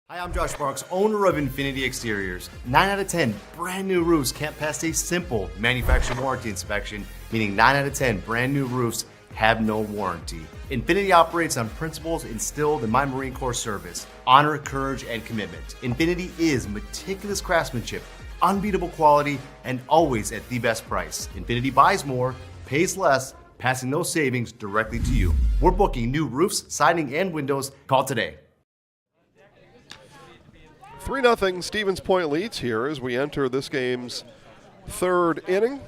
Hi, I'm Josh Barks, owner of Infinity Exteriors. 9 out of 10 brand new roofs can't pass a simple manufacturer warranty inspection, meaning 9 out of 10 brand new roofs have no warranty. Infinity operates on principles instilled in my Marine Corps service: honor, courage, and commitment. Infinity is meticulous craftsmanship, unbeatable quality, and always at the best price. Infinity buys more, pays less, passing those savings directly to you. We're booking new roofs, siding, and windows. Call today. 3-0 Stevens Point leads here as we enter this game's third inning.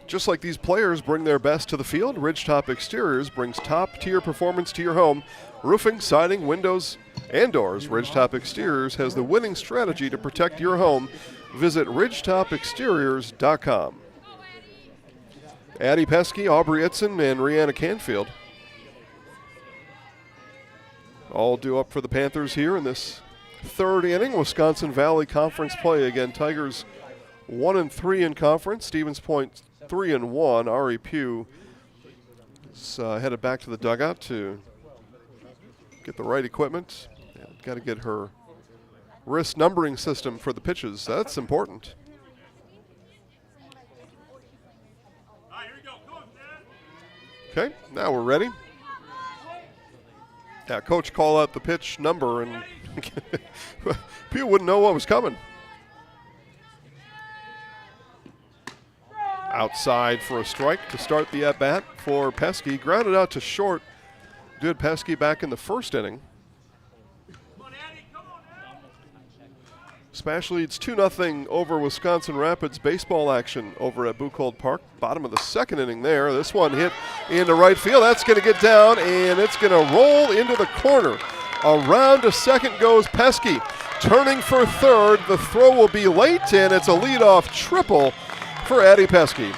Just like these players bring their best to the field, Ridgetop Exteriors brings top-tier performance to your home. Roofing, siding, windows, and doors. Ridgetop Exteriors has the winning strategy to protect your home. Visit ridgetopexteriors.com. Addie Pesky, Aubrey Itzen, and Rihanna Canfield all due up for the Panthers here in this third inning. Wisconsin Valley Conference play again. Tigers 1-3 in conference. Stevens Point 3-1. Ari Pugh is headed back to the dugout to get the right equipment. Got to get her wrist numbering system for the pitches. That's important. Okay, now we're ready. Yeah, coach call out the pitch number and Pugh wouldn't know what was coming. Outside for a strike to start the at-bat for Pesky. Grounded out to short. Did Pesky back in the first inning. SPASH leads 2-0 over Wisconsin Rapids baseball action over at Buchholz Park. Bottom of the second inning there. This one hit into right field. That's going to get down, and it's going to roll into the corner. Around to second goes Pesky. Turning for third. The throw will be late, and it's a leadoff triple for Addie Pesky.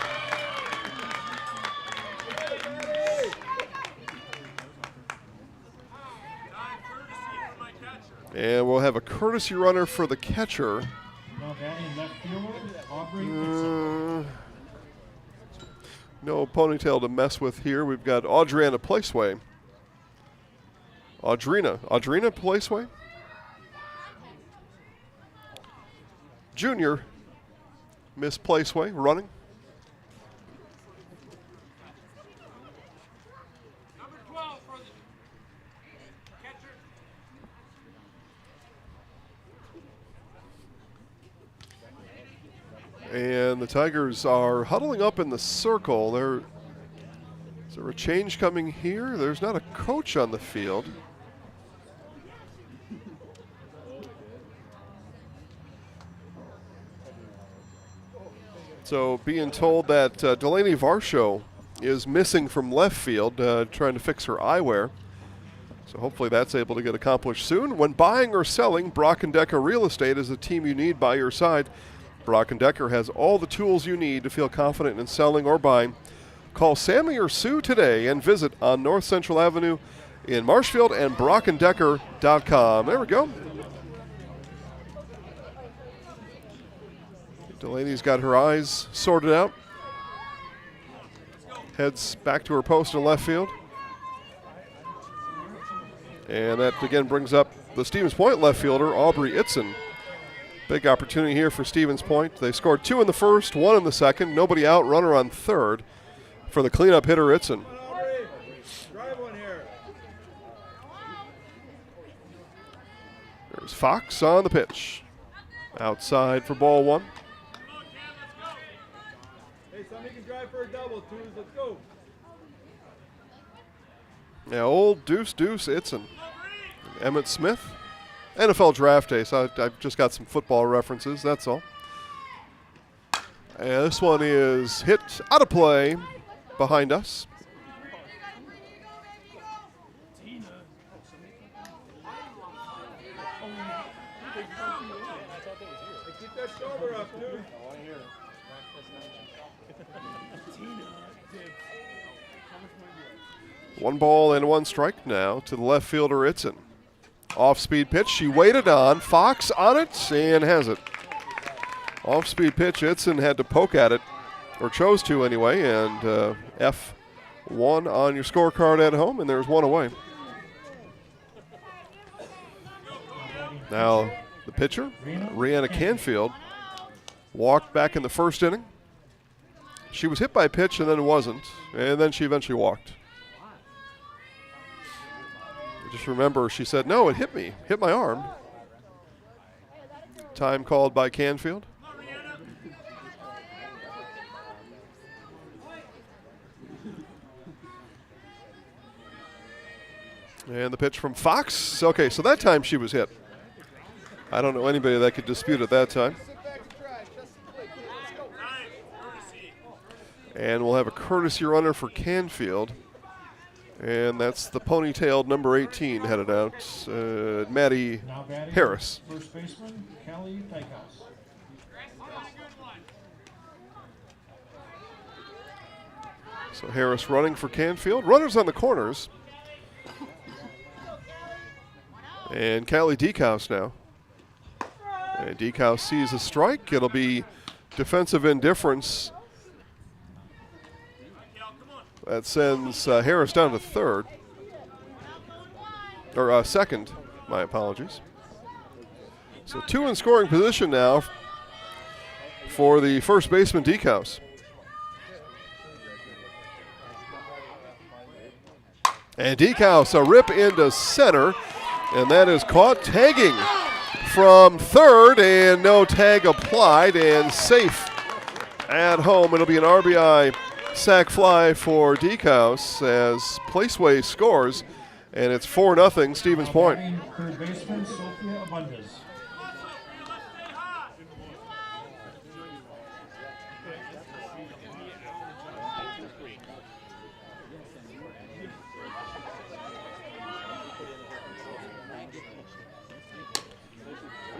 And we'll have a courtesy runner for the catcher. batting left fielder, Aubrey Itson. No ponytail to mess with here. We've got Audriana Placeway. Audrina Placeway. Junior Miss Placeway running. Number 12 for the catcher. And the Tigers are huddling up in the circle. Is there a change coming here? There's not a coach on the field. So being told that Delaney Varsho is missing from left field, trying to fix her eyewear. So hopefully that's able to get accomplished soon. When buying or selling, Brock & Decker Real Estate is the team you need by your side. Brock & Decker has all the tools you need to feel confident in selling or buying. Call Sammy or Sue today and visit on North Central Avenue in Marshfield and brockanddecker.com. There we go. Delaney's got her eyes sorted out. Heads back to her post in left field. And that again brings up the Stevens Point left fielder, Aubrey Itson. Big opportunity here for Stevens Point. They scored 2 in the first, 1 in the second. Nobody out, runner on third for the cleanup hitter, Itson. There's Fox on the pitch. Outside for ball 1. Hey, somebody can drive for a double, twos. Let's go. Yeah, old Deuce Itson. Emmett Smith. NFL draft day, so I've just got some football references, that's all. And this one is hit out of play behind us. Keep that shoulder up, dude. 1 ball and 1 strike now to the left fielder, Itson. Off-speed pitch, she waited on. Fox on it and has it. Off-speed pitch, Itson had to poke at it, or chose to anyway, and F1 on your scorecard at home, and there's 1 away. Now the pitcher, Rihanna Canfield, walked back in the first inning. She was hit by a pitch and then wasn't, and then she eventually walked. Just remember, she said, no, it hit me, hit my arm. Time called by Canfield. And the pitch from Fox. Okay, so that time she was hit. I don't know anybody that could dispute it that time. And we'll have a courtesy runner for Canfield. And that's the ponytailed number 18 headed out, Maddie Harris. First baseman, Kelly Dykehouse. So Harris running for Canfield. Runners on the corners. And Callie Dykehouse now. And Dykehouse sees a strike. It'll be defensive indifference. That sends Harris down to third. Or second, my apologies. So 2 in scoring position now for the first baseman, Dykehouse. And Dykehouse, a rip into center, and that is caught tagging from third, and no tag applied, and safe at home. It'll be an RBI sac fly for Dykehouse as Placeway scores, and it's 4-0 Stevens Point. Third baseman, Sophia Abundis.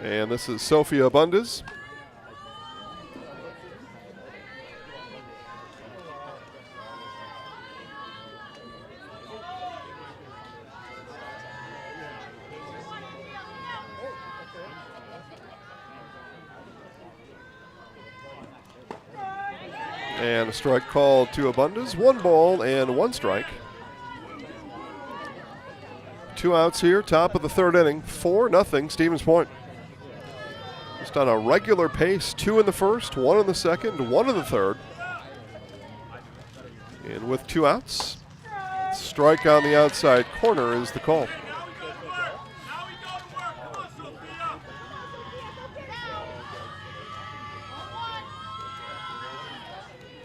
And this is Sophia Abundis. And a strike called to Abundis. 1 ball and 1 strike. 2 outs here, top of the 3rd inning. 4-0 Stevens Point. Just on a regular pace, 2 in the 1st, 1 in the 2nd, 1 in the 3rd. And with 2 outs, strike on the outside corner is the call.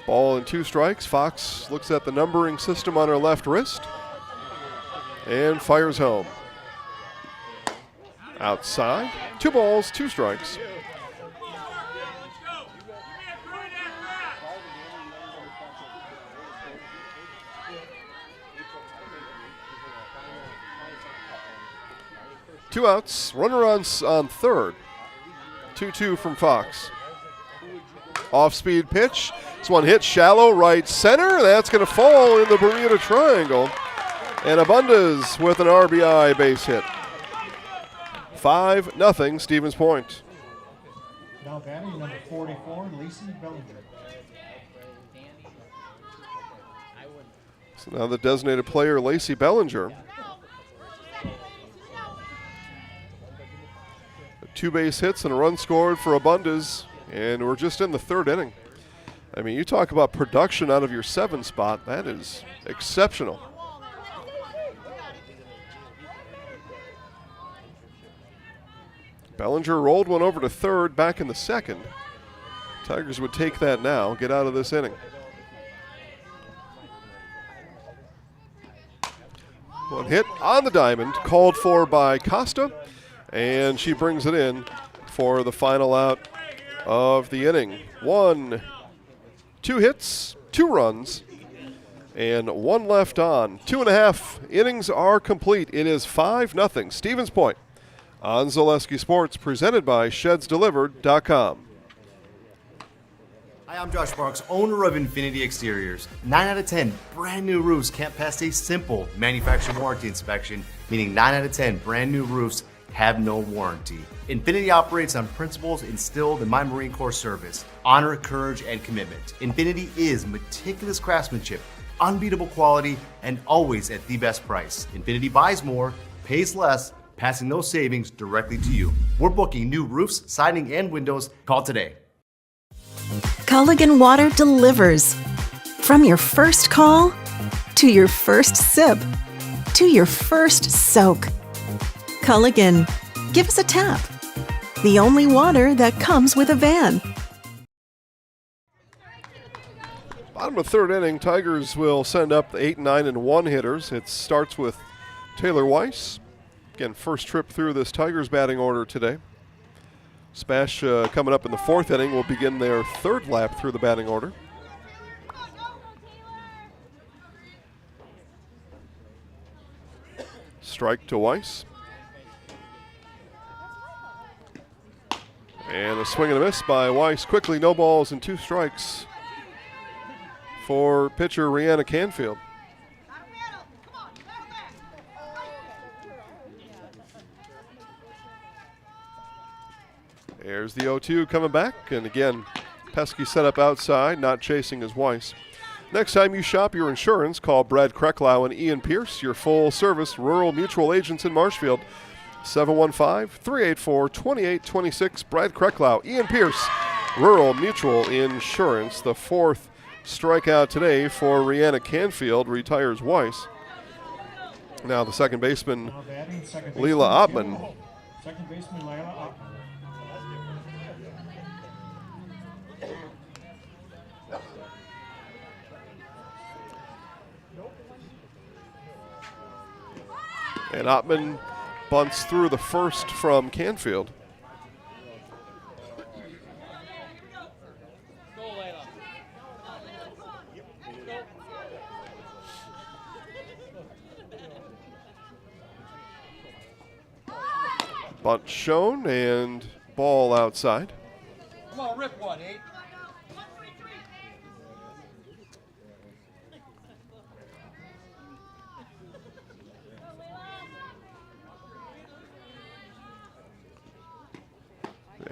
Ball and 2 strikes. Fox looks at the numbering system on her left wrist and fires home. Outside, 2 balls, 2 strikes. Two outs, runner on 3rd. 2-2 from Fox. Off-speed pitch. This one hit shallow right center. That's going to fall in the Bermuda Triangle. And Abundis with an RBI base hit. 5-0 Stevens Point. Now batting number 44, Lacey Bellinger. So now the designated player, Lacey Bellinger. 2 base hits and a run scored for Abundis, and we're just in the 3rd inning. I mean, you talk about production out of your 7 spot. That is exceptional. Bellinger rolled one over to 3rd back in the 2nd. Tigers would take that now, get out of this inning. One hit on the diamond, called for by Costa, and she brings it in for the final out of the inning. 2 hits, 2 runs, and 1 left on. 2.5 innings are complete. It is 5-0 Stevens Point on Zaleski Sports, presented by ShedsDelivered.com. Hi, I'm Josh Marks, owner of Infinity Exteriors. 9 out of 10 brand new roofs can't pass a simple manufacturer warranty inspection, meaning 9 out of 10 brand new roofs have no warranty. Infinity operates on principles instilled in my Marine Corps service: honor, courage, and commitment. Infinity is meticulous craftsmanship, unbeatable quality, and always at the best price. Infinity buys more, pays less, passing those savings directly to you. We're booking new roofs, siding, and windows. Call today. Culligan Water delivers. From your first call, to your first sip, to your first soak. Culligan, give us a tap. The only water that comes with a van. Bottom of 3rd inning, Tigers will send up the 8, 9, and 1 hitters. It starts with Taylor Weiss. Again, first trip through this Tigers batting order today. SPASH coming up in the 4th inning will begin their 3rd lap through the batting order. Strike to Weiss. And a swing and a miss by Weiss. Quickly, no balls and 2 strikes for pitcher Rihanna Canfield. There's the 0-2 coming back, and again, pesky setup outside, not chasing as Weiss. Next time you shop your insurance, call Brad Krecklau and Ian Pierce, your full-service rural mutual agents in Marshfield. 715-384-2826. Brad Krecklau, Ian Pierce, Rural Mutual Insurance. The 4th strikeout today for Rihanna Canfield, retires Weiss. Now the second baseman, Leila Ottman. Second baseman, Leila Ottman. And Ottman bunts through the first from Canfield. Bunt shown and ball outside. Come on, rip one, 8.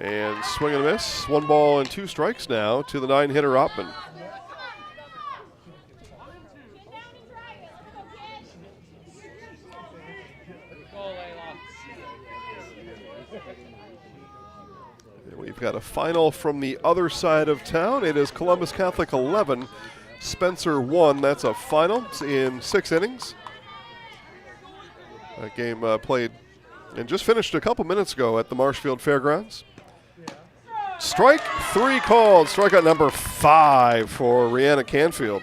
And swing and a miss. 1 ball and 2 strikes now to the 9-hitter Ottman. got a final from the other side of town. It is Columbus Catholic 11, Spencer 1. That's a final. It's in 6 innings. That game played and just finished a couple minutes ago at the Marshfield Fairgrounds. Strike 3 called. Strikeout number 5 for Rihanna Canfield.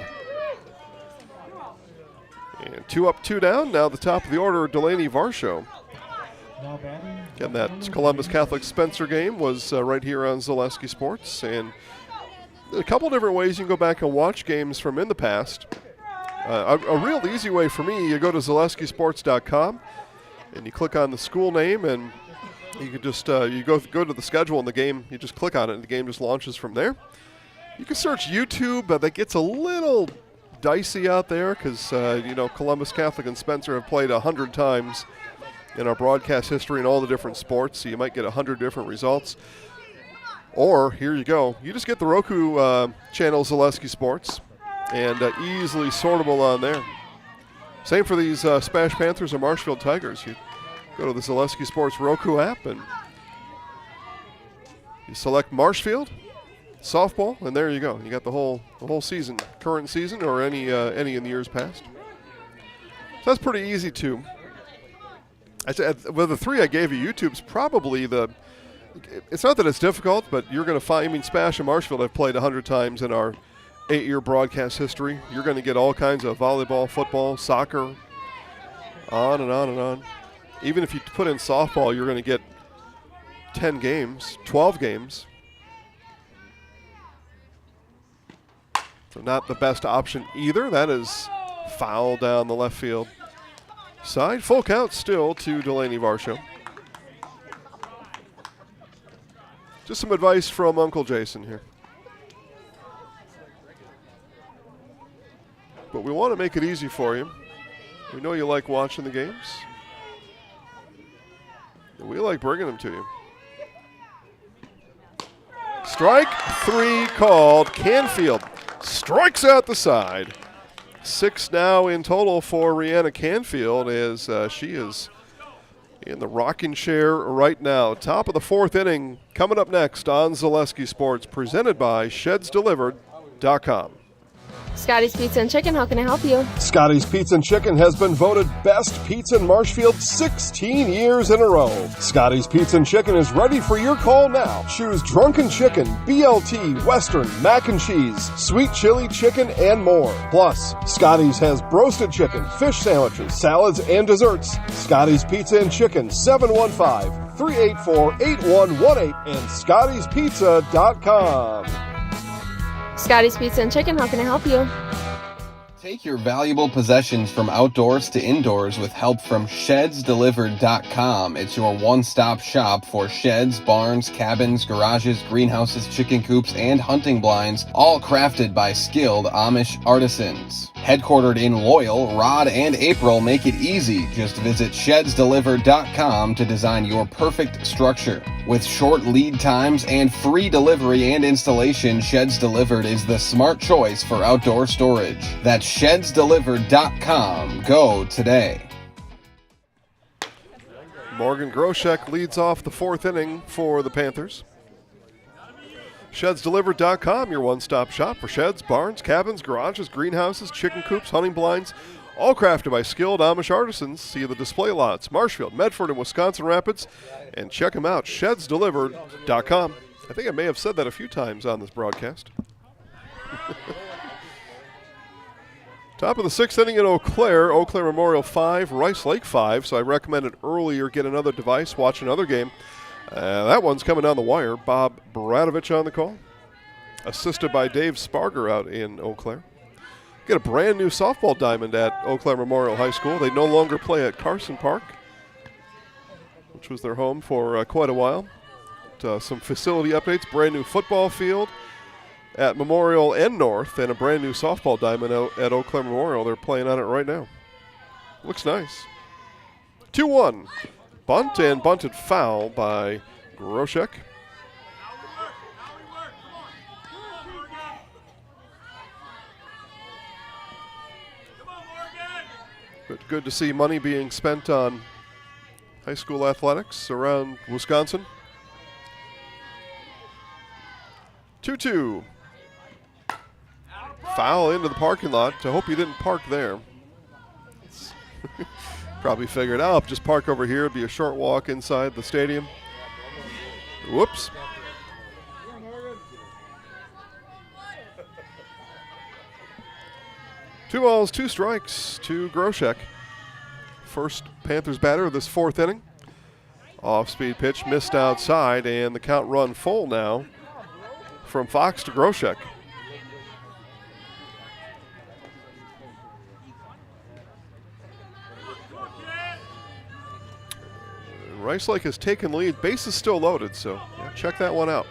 And 2 up, 2 down. Now the top of the order, Delaney Varsho. Again, that Columbus Catholic Spencer game was right here on Zaleski Sports. And a couple different ways you can go back and watch games from in the past. A real easy way for me, you go to zaleskisports.com and you click on the school name, and you can just you go to the schedule in the game. You just click on it, and the game just launches from there. You can search YouTube, but that gets a little dicey out there because Columbus Catholic and Spencer have played 100 times in our broadcast history in all the different sports, so you might get 100 different results. Or here you go, you just get the Roku channel Zaleski Sports, and easily sortable on there. Same for these SPASH Panthers or Marshfield Tigers. You go to the Zaleski Sports Roku app and you select Marshfield softball, and there you go. You got the whole season, current season, or any in the years past. So that's pretty easy too. With the 3 I gave you, YouTube's probably it's not that it's difficult, but you're going to find, SPASH and Marshfield I've played 100 times in our 8-year broadcast history. You're going to get all kinds of volleyball, football, soccer, on and on and on. Even if you put in softball, you're going to get 10 games, 12 games. So not the best option either. That is foul down the left field side. Full count still to Delaney Varsho. Just some advice from Uncle Jason here. But we want to make it easy for you. We know you like watching the games. And we like bringing them to you. Strike 3 called. Canfield strikes out the side. 6 now in total for Rihanna Canfield as she is in the rocking chair right now. Top of the 4th inning coming up next on Zaleski Sports, presented by ShedsDelivered.com. Scotty's Pizza and Chicken, how can I help you? Scotty's Pizza and Chicken has been voted best pizza in Marshfield 16 years in a row. Scotty's Pizza and Chicken is ready for your call now. Choose drunken chicken, BLT, Western, mac and cheese, sweet chili chicken, and more. Plus, Scotty's has broasted chicken, fish sandwiches, salads, and desserts. Scotty's Pizza and Chicken, 715-384-8118 and Scotty'sPizza.com. Scotty's Pizza and Chicken, how can I help you? Take your valuable possessions from outdoors to indoors with help from ShedsDelivered.com. It's your one-stop shop for sheds, barns, cabins, garages, greenhouses, chicken coops, and hunting blinds, all crafted by skilled Amish artisans. Headquartered in Loyal, Rod and April make it easy. Just visit ShedsDelivered.com to design your perfect structure. With short lead times and free delivery and installation, Sheds Delivered is the smart choice for outdoor storage. That's ShedsDelivered.com. Go today. Morgan Groshek leads off the 4th inning for the Panthers. ShedsDelivered.com, your one-stop shop for sheds, barns, cabins, garages, greenhouses, chicken coops, hunting blinds, all crafted by skilled Amish artisans. See the display lots, Marshfield, Medford, and Wisconsin Rapids, and check them out, ShedsDelivered.com. I think I may have said that a few times on this broadcast. Top of the 6th inning in Eau Claire Memorial 5, Rice Lake 5, so I recommended earlier get another device, watch another game. That one's coming down the wire. Bob Bradovich on the call, assisted by Dave Sparger out in Eau Claire. Get a brand new softball diamond at Eau Claire Memorial High School. They no longer play at Carson Park, which was their home for quite a while. Some facility updates, brand new football field at Memorial and North, and a brand new softball diamond out at Eau Claire Memorial. They're playing on it right now. Looks nice. 2-1. Bunt and bunted foul by Groshek. But good to see money being spent on high school athletics around Wisconsin. 2-2. Foul into the parking lot. I hope you didn't park there. Probably figured out, just park over here. It'd be a short walk inside the stadium. Whoops. Two balls, two strikes to Groshek. First Panthers batter of this fourth inning. Off-speed pitch missed outside, and the count run full now from Fox to Groshek. Rice Lake has taken lead. Base is still loaded, so yeah, check that one out.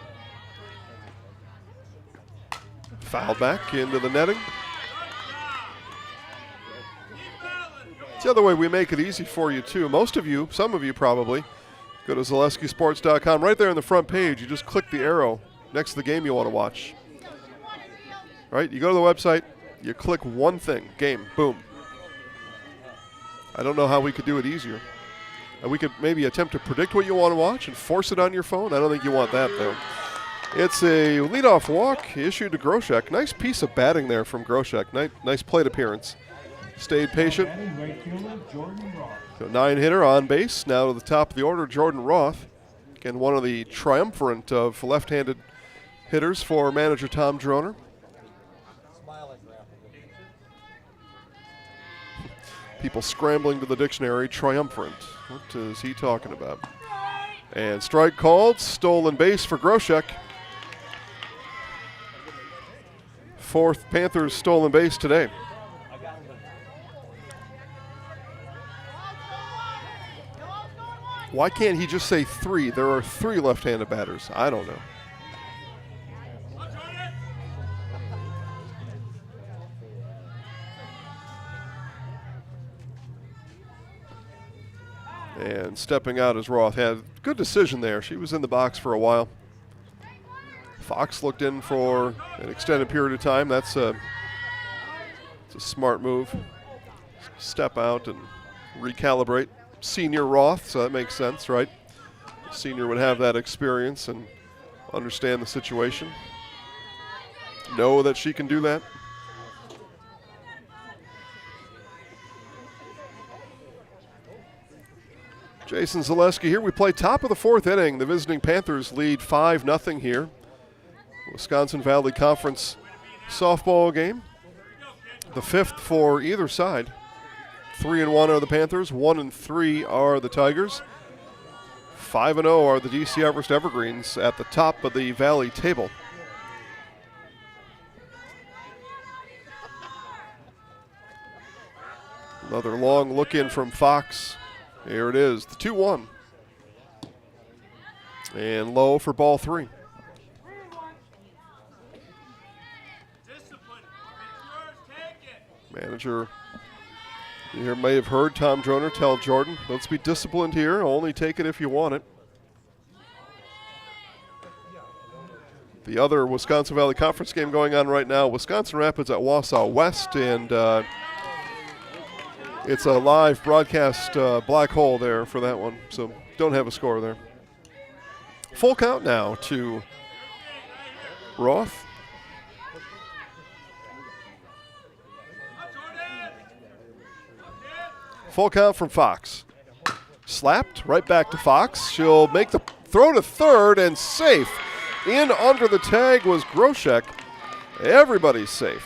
Foul back into the netting. It's the other way we make it easy for you, too. Most of you, some of you probably, go to ZaleskiSports.com. Right there on the front page, you just click the arrow next to the game you want to watch. Right? You go to the website, you click one thing, game, boom. I don't know how we could do it easier. We could maybe attempt to predict what you want to watch and force it on your phone. I don't think you want that, though. It's a leadoff walk issued to Groshek. Nice piece of batting there from Groshek. Nice plate appearance. Stayed patient. So 9-hitter on base. Now to the top of the order, Jordan Roth. Again, one of the triumvirate of left-handed hitters for manager Tom Droner. People scrambling to the dictionary, triumvirate. What is he talking about? And strike called, stolen base for Groshek. Fourth Panthers stolen base today. Why can't he just say three? There are three left-handed batters. I don't know. And stepping out is Roth. Had a good decision there. She was in the box for a while. Fox looked in for an extended period of time. It's a smart move. Step out and recalibrate. Senior Roth, so that makes sense, right? Senior would have that experience and understand the situation. Know that she can do that. Jason Zaleski here. We play top of the fourth inning. The visiting Panthers lead 5-0 here. Wisconsin Valley Conference softball game. The fifth for either side. 3-1 are the Panthers. 1-3 are the Tigers. 5-0 are the DC Everest Evergreens at the top of the Valley table. Another long look in from Fox. Here it is, the 2-1. And low for ball three. Manager, you may have heard Tom Droner tell Jordan, let's be disciplined here, only take it if you want it. The other Wisconsin Valley Conference game going on right now, Wisconsin Rapids at Wausau West, and it's a live broadcast black hole there for that one, so don't have a score there. Full count now to Roth. Full count from Fox. Slapped, right back to Fox. She'll make the throw to third and safe. In under the tag was Groshek. Everybody's safe.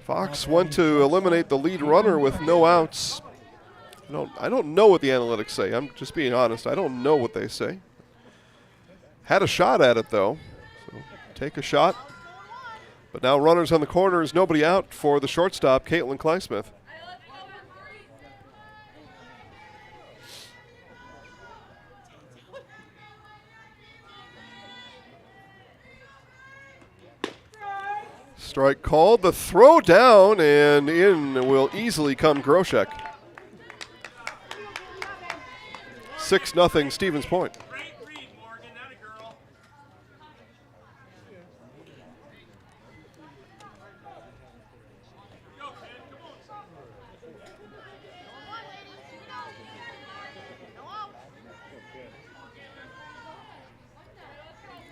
Fox went to eliminate the lead runner with no outs. I don't know what the analytics say. I'm just being honest. I don't know what they say. Had a shot at it, though. So take a shot. But now runners on the corners, nobody out for the shortstop, Caitlin Kleinschmidt. Strike called, the throw down, and in will easily come Groshek. 6-0 Stevens Point.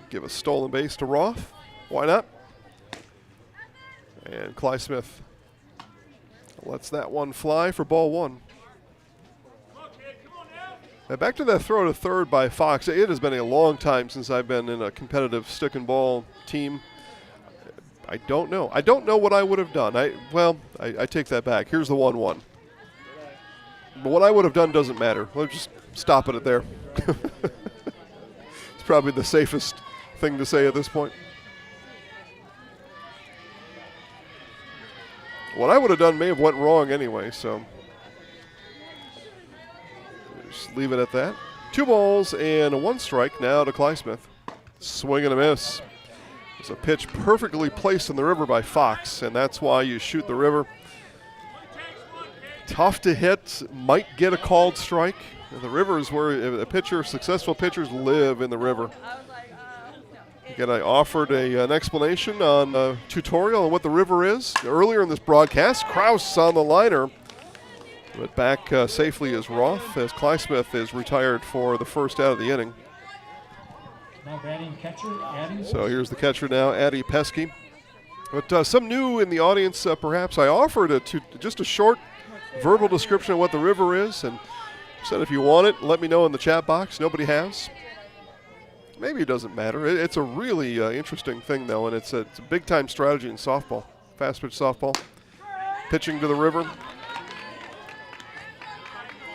Give a stolen base to Roth. Why not? And Cly Smith lets that one fly for ball one. Now back to that throw to third by Fox. It has been a long time since I've been in a competitive stick and ball team. I don't know. I don't know what I would have done. I take that back. Here's the 1-1. But what I would have done doesn't matter. Let's just stop it there. It's probably the safest thing to say at this point. What I would have done may have went wrong anyway, so just leave it at that. 2 balls and 1 strike now to Cly Smith. Swing and a miss. It's a pitch perfectly placed in the river by Fox, and that's why you shoot the river. Tough to hit, might get a called strike. The river is where successful pitchers live in the river. Again, I offered an explanation on a tutorial on what the river is earlier in this broadcast. Krause on the liner, but back safely is Roth as Cly Smith is retired for the first out of the inning. Now batting catcher, Addie. So here's the catcher now, Addie Pesky. But some new in the audience, perhaps. I offered just a short verbal description of what the river is, and said if you want it, let me know in the chat box. Nobody has. Maybe it doesn't matter. It's a really interesting thing, though, and it's a big-time strategy in softball, fast pitch softball, pitching to the river.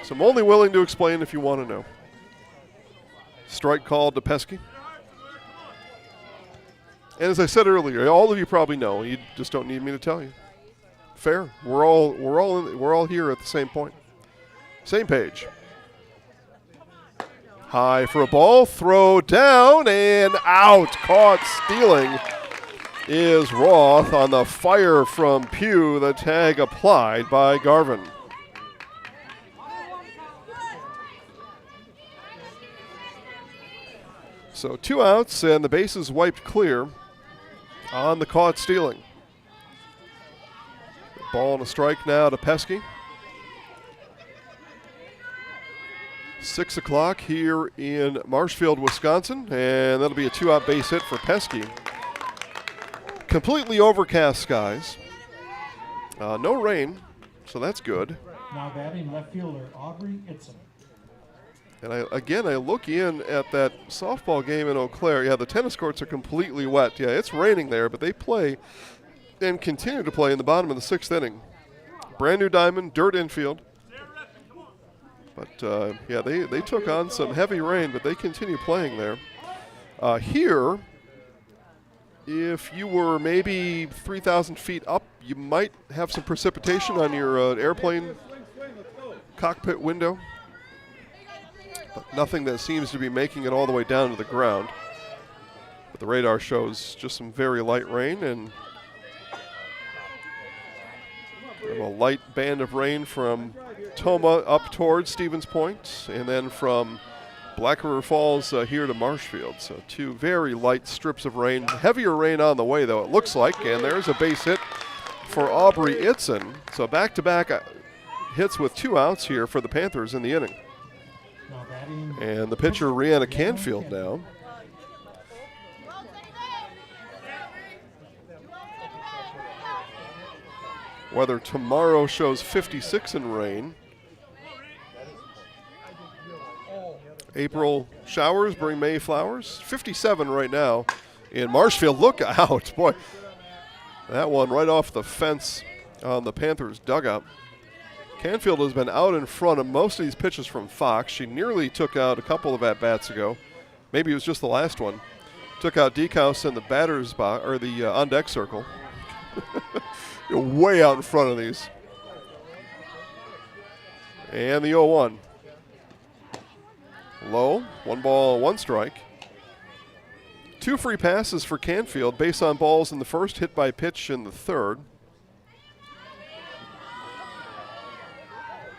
So I'm only willing to explain if you want to know. Strike called to Pesky. And as I said earlier, all of you probably know. You just don't need me to tell you. Fair. We're all here at the same point, same page. High for a ball, throw down and out. Caught stealing is Roth on the fire from Pugh. The tag applied by Garvin. So 2 outs and the bases wiped clear on the caught stealing. Ball and a strike now to Pesky. 6 o'clock here in Marshfield, Wisconsin, and that'll be a 2-out base hit for Pesky. Completely overcast skies. No rain, so that's good. Now batting left fielder, Aubrey Itzen. And I look in at that softball game in Eau Claire. Yeah, the tennis courts are completely wet. Yeah, it's raining there, but they play and continue to play in the bottom of the 6th inning. Brand new diamond, dirt infield. But, yeah, they took on some heavy rain, but they continue playing there. Here, if you were maybe 3,000 feet up, you might have some precipitation on your airplane cockpit window. But nothing that seems to be making it all the way down to the ground. But the radar shows just some very light rain and a light band of rain from Toma up towards Stevens Point, and then from Black River Falls here to Marshfield. So 2 very light strips of rain. Heavier rain on the way, though, it looks like. And there's a base hit for Aubrey Itzen. So back-to-back hits with 2 outs here for the Panthers in the inning. And the pitcher, Rihanna Canfield, now. Weather tomorrow shows 56 in rain. April showers bring May flowers. 57 right now in Marshfield. Look out, boy. That one right off the fence on the Panthers dugout. Canfield has been out in front of most of these pitches from Fox. She nearly took out a couple of at-bats ago. Maybe it was just the last one. Took out Deekhouse in the batter's box, or the on-deck circle. You're way out in front of these. And the 0-1. Low, 1 ball, 1 strike. 2 free passes for Canfield, base on balls in the first, hit by pitch in the third.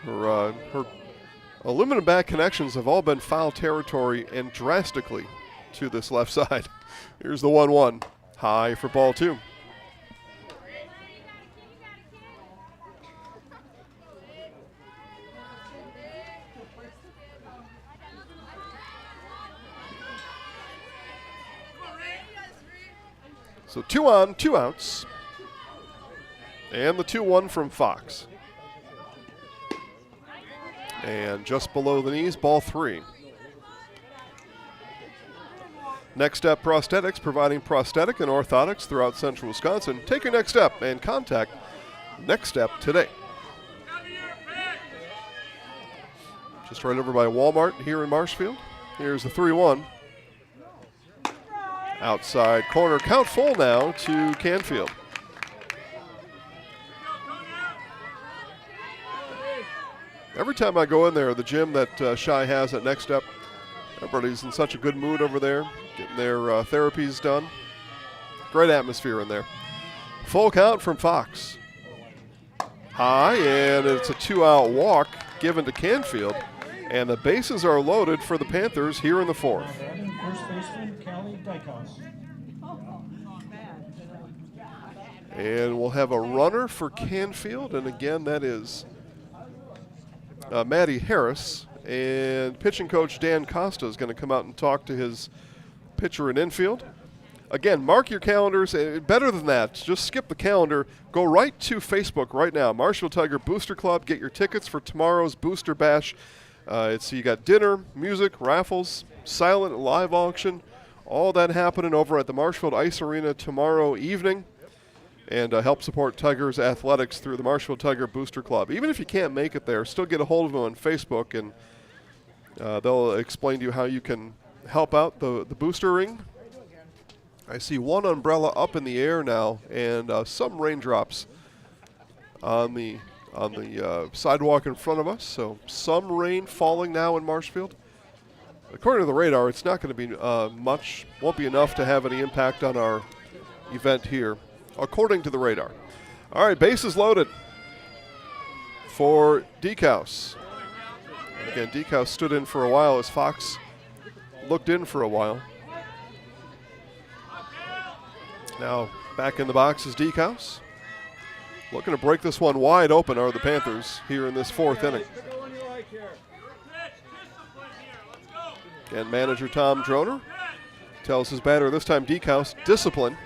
Her aluminum bat connections have all been foul territory and drastically to this left side. Here's the 1-1. High for ball 2. So 2 on, 2 outs. And the 2-1 from Fox. And just below the knees, ball 3. Next Step Prosthetics, providing prosthetic and orthotics throughout central Wisconsin. Take your next step and contact Next Step today. Just right over by Walmart here in Marshfield. Here's the 3-1. Outside corner, count full now to Canfield. Every time I go in there, the gym that Shy has at Next Step, everybody's in such a good mood over there, getting their therapies done. Great atmosphere in there. Full count from Fox. High, and it's a 2-out walk given to Canfield. And the bases are loaded for the Panthers here in the 4th. And we'll have a runner for Canfield, and again, that is Matty Harris. And pitching coach Dan Costa is going to come out and talk to his pitcher in infield. Again, mark your calendars. Better than that, just skip the calendar. Go right to Facebook right now. Marshfield Tiger Booster Club. Get your tickets for tomorrow's Booster Bash. You got dinner, music, raffles, silent live auction, all that happening over at the Marshfield Ice Arena tomorrow evening. And help support Tigers athletics through the Marshfield Tiger Booster Club. Even if you can't make it there, still get a hold of them on Facebook, and they'll explain to you how you can help out the booster ring. I see one umbrella up in the air now, and some raindrops on the sidewalk in front of us. So some rain falling now in Marshfield. According to the radar, it's not going to be much. Won't be enough to have any impact on our event here, according to the radar. All right, bases loaded for Deekhouse. And again, Deekhouse stood in for a while as Fox looked in for a while. Now back in the box is Deekhouse. Looking to break this one wide open are the Panthers here in this 4th inning. And manager Tom Droner tells his batter, this time Deekhouse, discipline.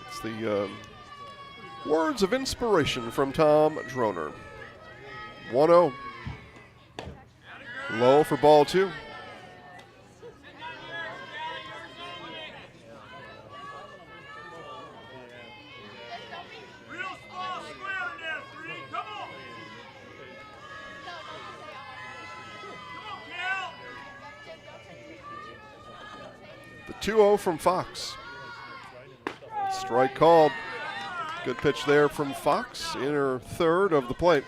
It's the words of inspiration from Tom Droner. 1-0. Low for ball 2. The 2-0 from Fox. Strike called. Good pitch there from Fox, inner third of the plate.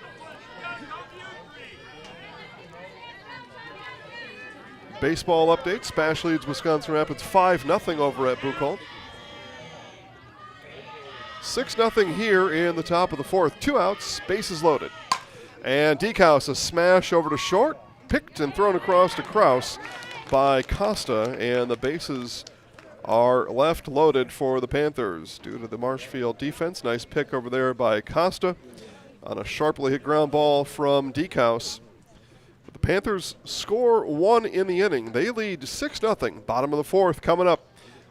Baseball update. SPASH leads Wisconsin Rapids 5-0 over at Buchholz. 6-0 here in the top of the 4th. 2 outs, bases loaded. And Deekhouse, a smash over to short, picked and thrown across to Kraus by Costa, and the bases are left loaded for the Panthers due to the Marshfield defense. Nice pick over there by Costa on a sharply hit ground ball from Deekhouse. But the Panthers score 1 in the inning. They lead 6-0. Bottom of the 4th coming up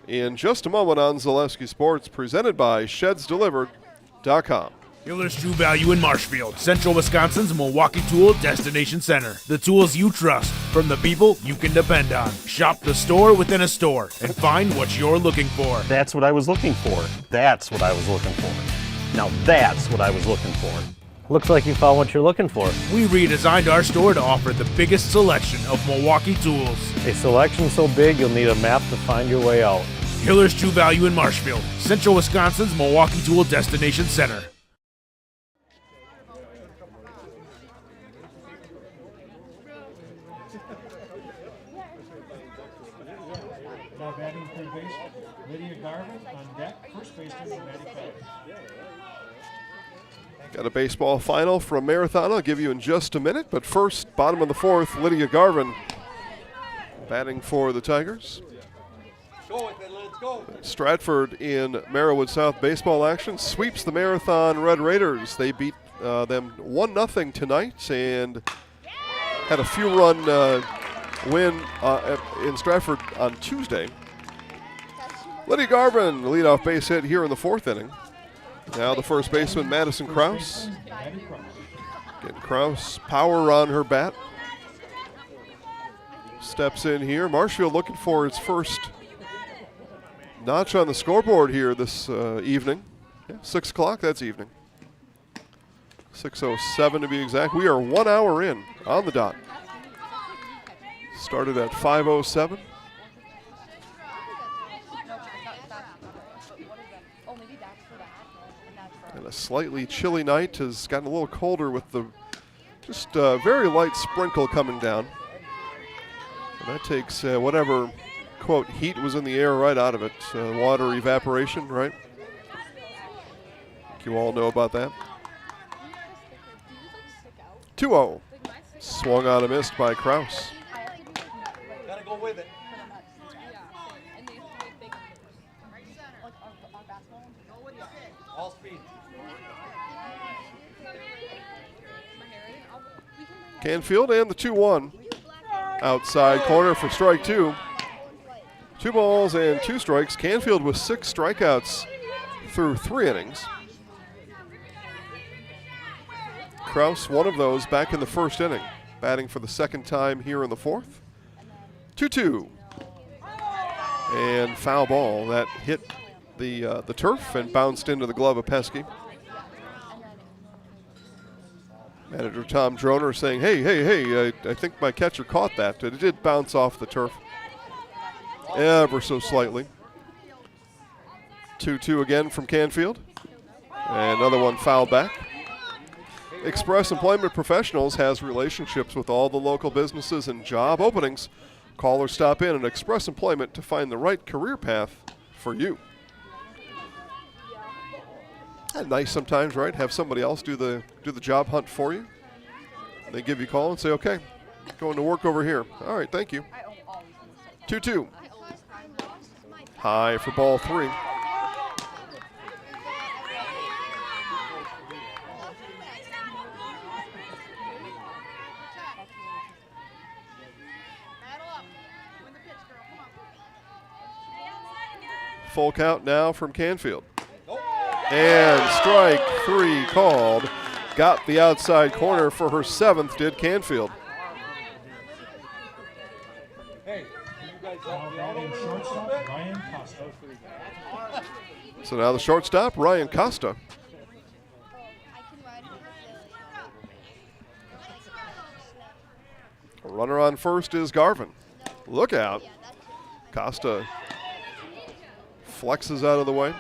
in just a moment on Zaleski Sports, presented by ShedsDelivered.com. Hiller's True Value in Marshfield, Central Wisconsin's Milwaukee Tool Destination Center. The tools you trust from the people you can depend on. Shop the store within a store and find what you're looking for. That's what I was looking for. That's what I was looking for. Now that's what I was looking for. Looks like you found what you're looking for. We redesigned our store to offer the biggest selection of Milwaukee tools. A selection so big you'll need a map to find your way out. Hiller's True Value in Marshfield, Central Wisconsin's Milwaukee Tool Destination Center. Now batting third base, Lydia Garvin. On deck, first baseman Maddie Fox. Got a baseball final from Marathon I'll give you in just a minute, but first, bottom of the 4th, Lydia Garvin batting for the Tigers. Go with it, let's go. Stratford in Merriwood South baseball action sweeps the Marathon Red Raiders. They beat them 1-0 tonight and had a few-run win in Stratford on Tuesday. Lydia Garvin, the leadoff base hit here in the 4th inning. Now the first baseman, Madison Kraus. Getting Kraus power on her bat. Steps in here. Marshfield looking for its first notch on the scoreboard here this evening. Yeah, 6 o'clock, that's evening. 6:07 to be exact. We are 1 hour in on the dot. Started at 5:07. And a slightly chilly night has gotten a little colder with the just very light sprinkle coming down. And that takes whatever, quote, heat was in the air right out of it. Water evaporation, right? You all know about that. 2-0. Swung on a miss by Kraus. Gotta go with it. All speed. Canfield and the 2-1. Outside corner for strike 2. 2 balls and 2 strikes. Canfield with 6 strikeouts through 3 innings. Kraus, one of those back in the 1st inning, batting for the 2nd time here in the 4th. 2-2. And foul ball that hit the turf and bounced into the glove of Pesky. Manager Tom Droner saying, hey, I think my catcher caught that. It did bounce off the turf ever so slightly. 2-2 again from Canfield. And another one fouled back. Express Employment Professionals has relationships with all the local businesses and job openings. Call or stop in at Express Employment to find the right career path for you. Nice sometimes, right? Have somebody else do the job hunt for you. They give you a call and say, okay, going to work over here. All right, thank you. 2-2. High for ball 3. Full count now from Canfield. And strike 3 called. Got the outside corner for her 7th, did Canfield. So now the shortstop, Ryan Costa. A runner on first is Garvin. Look out. Costa flexes out of the way.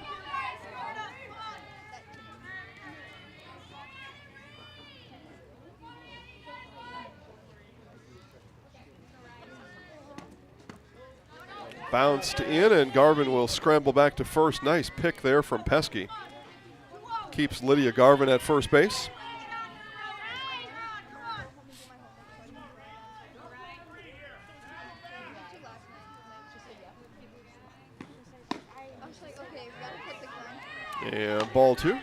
Bounced in, and Garvin will scramble back to first. Nice pick there from Pesky. Keeps Lydia Garvin at first base. And ball 2.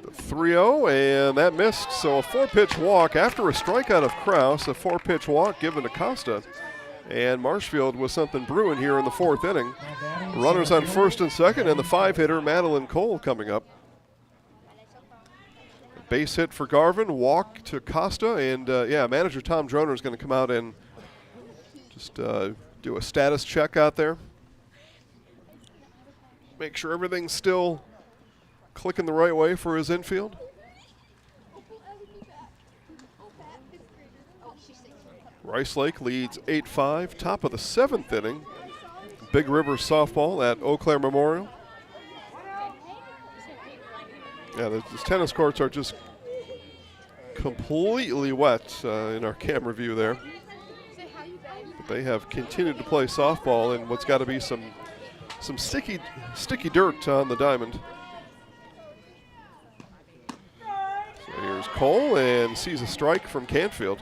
The 3-0, and that missed. So a 4-pitch walk after a strikeout of Kraus, a 4-pitch walk given to Costa. And Marshfield with something brewing here in the 4th inning. Runners on first and second, and the 5-hitter Madeline Cole coming up. Base hit for Garvin, walk to Costa, and manager Tom Droner is going to come out and just do a status check out there. Make sure everything's still clicking the right way for his infield. Rice Lake leads 8-5, top of the 7th inning. Big River softball at Eau Claire Memorial. Yeah, the tennis courts are just completely wet in our camera view there. But they have continued to play softball in what's got to be some sticky dirt on the diamond. So here's Cole and sees a strike from Canfield.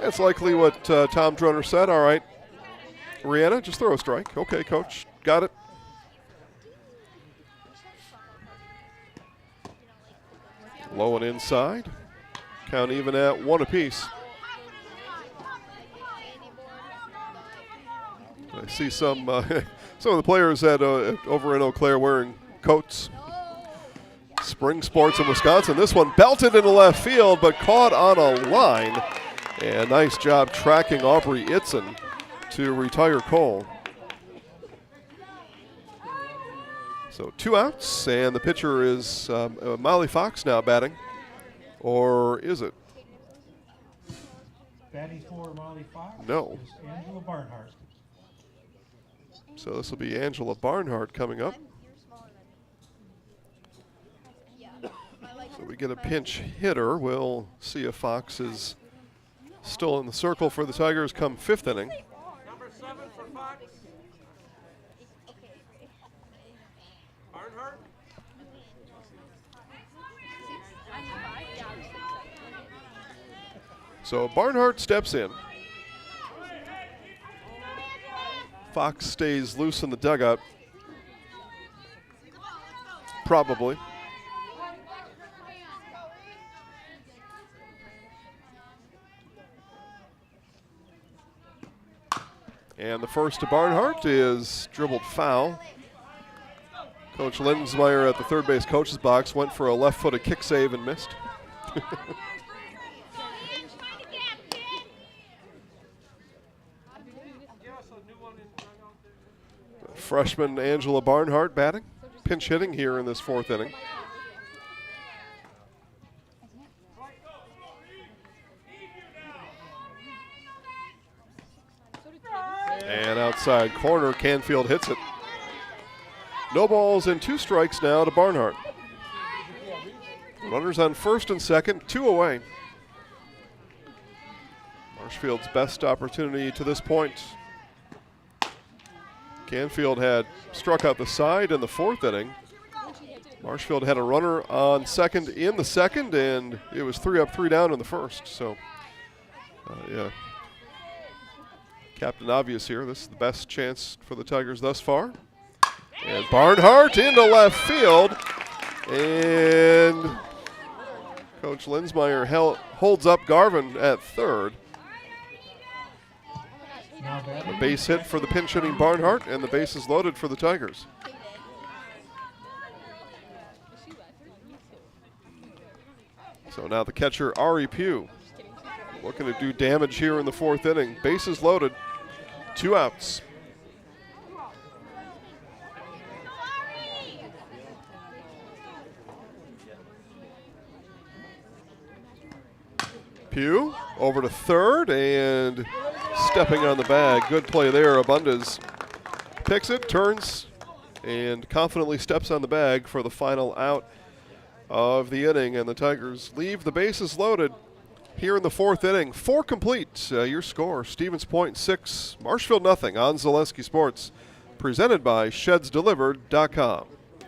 That's likely what Tom Droner said. All right, Rihanna, just throw a strike. Okay, coach, got it. Low and inside. Count even at 1 apiece. I see some some of the players over in Eau Claire wearing coats. Spring sports in Wisconsin. This one belted into left field, but caught on a line. And nice job tracking Aubrey Itzen to retire Cole. So 2 outs, and the pitcher is Molly Fox now batting. Or is it? Batting for Molly Fox. No. Is Angela Barnhart. So this will be Angela Barnhart coming up. So we get a pinch hitter. We'll see if Fox is still in the circle for the Tigers come 5th inning. Number 7 for Fox. Barnhart. So Barnhart steps in. Fox stays loose in the dugout. Probably. And the first to Barnhart is dribbled foul. Coach Lindensmeyer at the third base coach's box went for a left-footed kick save and missed. Freshman Angela Barnhart batting, pinch hitting here in this 4th inning. And outside corner, Canfield hits it. No balls and 2 strikes now to Barnhart. Runners on 1st and 2nd, 2 away. Marshfield's best opportunity to this point. Canfield had struck out the side in the 4th inning. Marshfield had a runner on 2nd in the 2nd, and it was 3 up, 3 down in the 1st. So, yeah. Captain Obvious here. This is the best chance for the Tigers thus far. And Barnhart into left field. And Coach Lindensmeyer holds up Garvin at 3rd. A base hit for the pinch hitting Barnhart, and the base is loaded for the Tigers. So now the catcher, Ari Pugh, looking to do damage here in the 4th inning. Bases loaded, 2 outs. Pugh over to 3rd and stepping on the bag. Good play there. Abundez picks it, turns, and confidently steps on the bag for the final out of the inning. And the Tigers leave the bases loaded here in the 4th inning. 4 complete. Your score, Stevens Point 6, Marshfield nothing on Zaleski Sports. Presented by ShedsDelivered.com.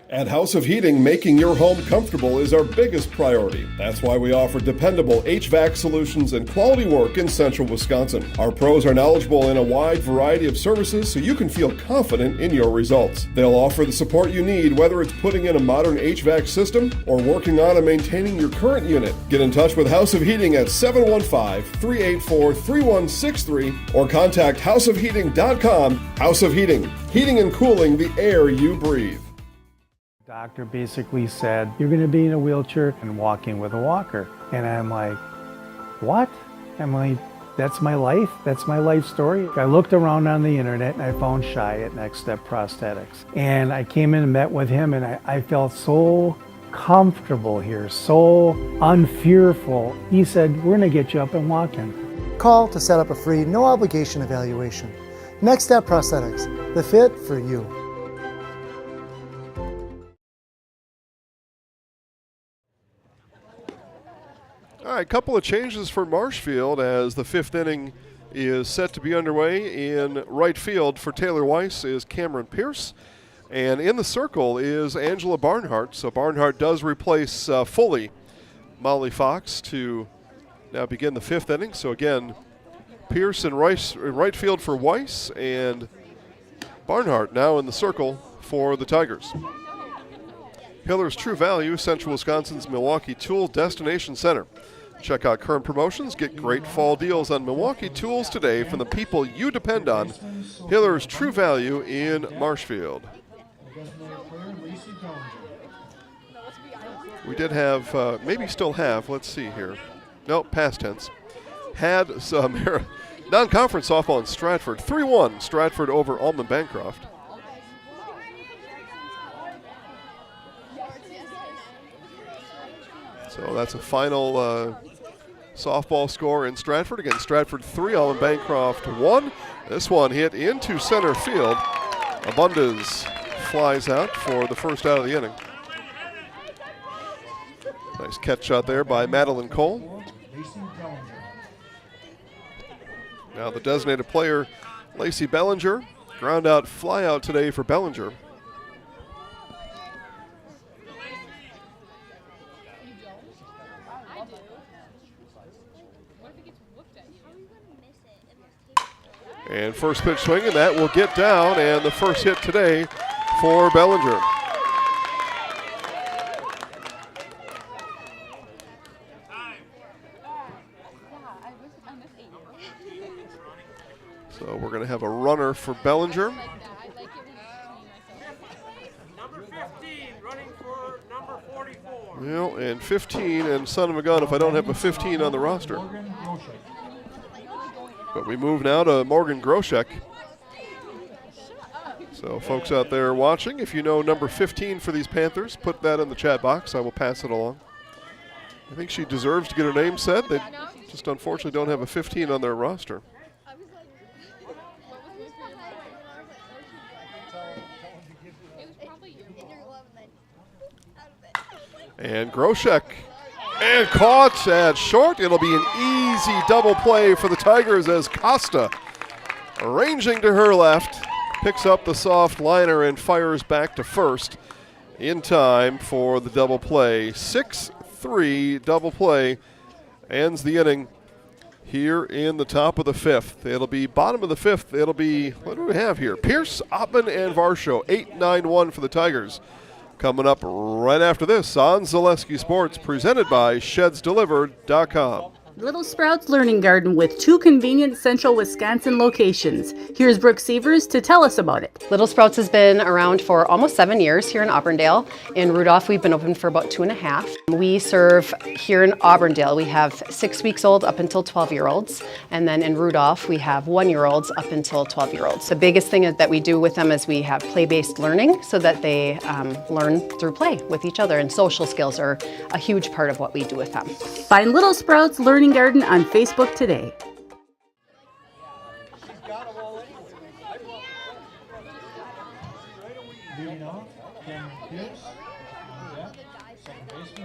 At House of Heating, making your home comfortable is our biggest priority. That's why we offer dependable HVAC solutions and quality work in central Wisconsin. Our pros are knowledgeable in a wide variety of services so you can feel confident in your results. They'll offer the support you need, whether it's putting in a modern HVAC system or working on and maintaining your current unit. Get in touch with House of Heating at 715-384-3163 or contact houseofheating.com. House of Heating, heating and cooling the air you breathe. Doctor basically said, you're going to be in a wheelchair and walking with a walker. And I'm like, what? I'm like, that's my life? That's my life story? I looked around on the internet and I found Shai at Next Step Prosthetics. And I came in and met with him and I felt so comfortable here, so unfearful. He said, we're going to get you up and walking. Call to set up a free, no obligation evaluation. Next Step Prosthetics, the fit for you. All right, couple of changes for Marshfield as the 5th inning is set to be underway. In right field for Taylor Weiss is Cameron Pierce, and in the circle is Angela Barnhart. So Barnhart does replace fully Molly Fox to now begin the 5th inning. So again, Pierce in right field for Weiss, and Barnhart now in the circle for the Tigers. Hiller's True Value, Central Wisconsin's Milwaukee Tool Destination Center. Check out current promotions. Get great fall deals on Milwaukee tools today from the people you depend on. Hiller's True Value in Marshfield. We did have, maybe still have, let's see here. Nope, past tense. Had some non-conference softball in Stratford. 3-1 Stratford over Alman Bancroft. So that's a final softball score in Stratford. Again, Stratford 3, Alman Bancroft 1. This one hit into center field. Abundez flies out for the first out of the inning. Nice catch shot there by Madeline Cole. Now the designated player, Lacey Bellinger. Ground out, fly out today for Bellinger. And first pitch swing, and that will get down, and the first hit today for Bellinger. So we're going to have a runner for Bellinger. Number 15, running for number 44. Well, and 15, and son of a gun if I don't have a 15 on the roster. But we move now to Morgan Groshek. So folks out there watching, if you know number 15 for these Panthers, put that in the chat box. I will pass it along. I think she deserves to get her name said. They just unfortunately don't have a 15 on their roster. And Groshek, and caught at short. It'll be an easy double play for the Tigers as Costa, ranging to her left, picks up the soft liner and fires back to first in time for the double play. 6-3 double play ends the inning here in the top of the fifth. It'll be bottom of the fifth. It'll be, what do we have here? Pierce, Ottman, and Varsho. 8-9-1 for the Tigers. Coming up right after this on Zaleski Sports, presented by ShedsDelivered.com. Little Sprouts Learning Garden with 2 convenient central Wisconsin locations. Here's Brooke Sievers to tell us about it. Little Sprouts has been around for almost 7 years here in Auburndale. In Rudolph, we've been open for about 2.5. We serve here in Auburndale, we have 6 weeks old up until 12-year-olds. And then in Rudolph, we have 1-year-olds up until 12-year-olds. The biggest thing that we do with them is we have play-based learning so that they learn through play with each other. And social skills are a huge part of what we do with them. Find Little Sprouts Learning Garden on Facebook today.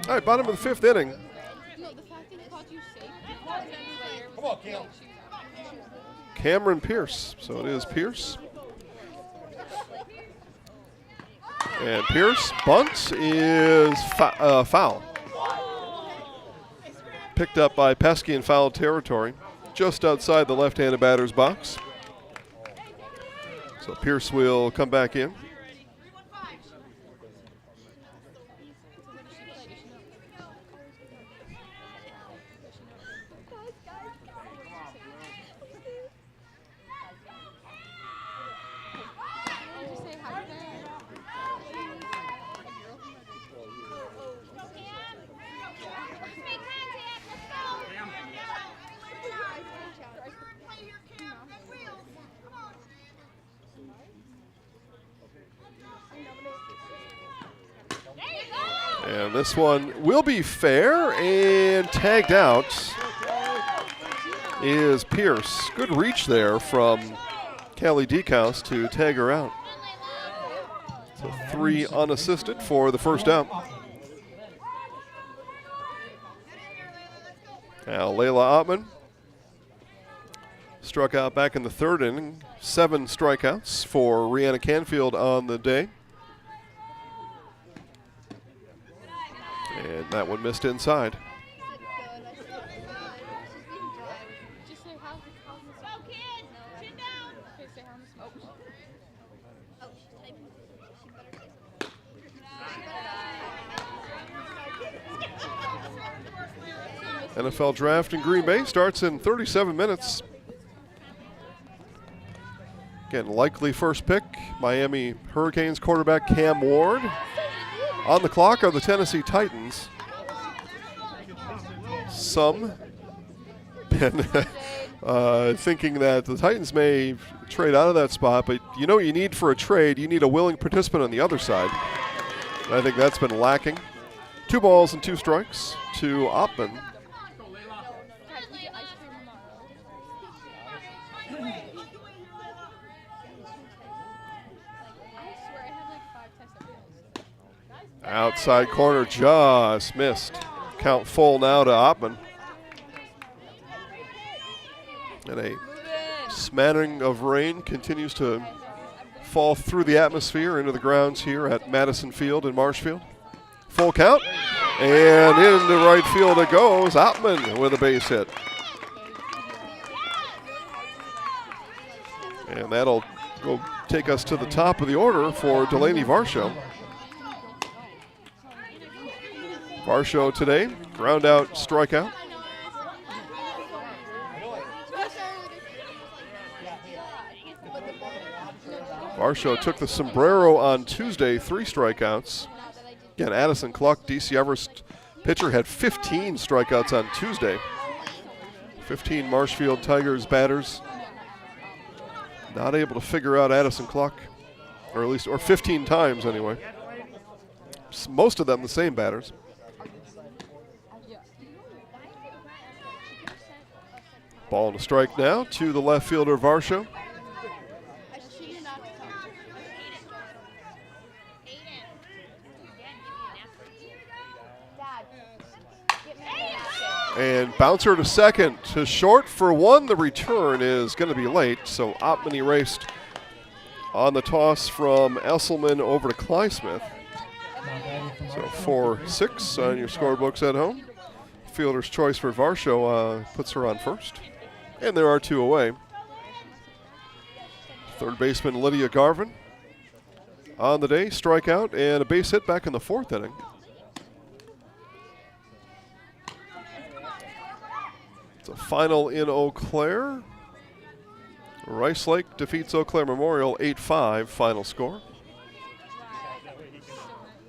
All right, bottom of the fifth inning. Cameron Pierce. So it is Pierce. And Pierce bunts is foul. Picked up by Pesky in foul territory, just outside the left-handed batter's box. So Pierce will come back in. And this one will be fair, and tagged out is Pierce. Good reach there from Callie Deekhouse to tag her out. So 3 unassisted for the first out. Now Layla Ottman struck out back in the third inning. 7 strikeouts for Rihanna Canfield on the day. And that one missed inside. NFL Draft in Green Bay starts in 37 minutes. Again, likely first pick, Miami Hurricanes quarterback Cam Ward. On the clock are the Tennessee Titans. Some been thinking that the Titans may trade out of that spot, but you know what you need for a trade? You need a willing participant on the other side. I think that's been lacking. 2 balls and 2 strikes to Oppmann. Outside corner just missed. Count full now to Oppmann. And a smattering of rain continues to fall through the atmosphere into the grounds here at Madison Field in Marshfield. Full count, and into right field it goes. Oppmann with a base hit. And that'll go take us to the top of the order for Delaney Varsho. Varsho today, ground out, strikeout. Varsho took the sombrero on Tuesday, 3 strikeouts. Again, Addison Cluck, DC Everest pitcher, had 15 strikeouts on Tuesday. 15 Marshfield Tigers batters not able to figure out Addison Cluck, or 15 times anyway. Most of them the same batters. Ball and a strike now to the left fielder Varsho. And bouncer to second, to short for 1. The return is going to be late, so Oppmann erased on the toss from Esselman over to Klysmith. So 4-6 on your scorebooks at home. Fielder's choice for Varsho puts her on first. And there are 2 away. Third baseman Lydia Garvin on the day, strikeout and a base hit back in the 4th inning. It's a final in Eau Claire. Rice Lake defeats Eau Claire Memorial 8-5 final score.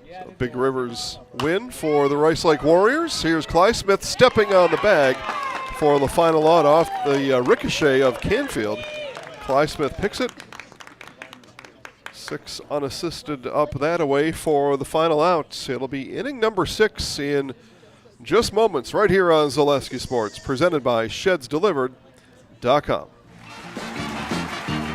So Big Rivers win for the Rice Lake Warriors. Here's Klysmith stepping on the bag for the final out off the ricochet of Canfield. Klysmith picks it. 6 unassisted up that away for the final out. It'll be inning number 6 in just moments right here on Zaleski Sports, presented by ShedsDelivered.com.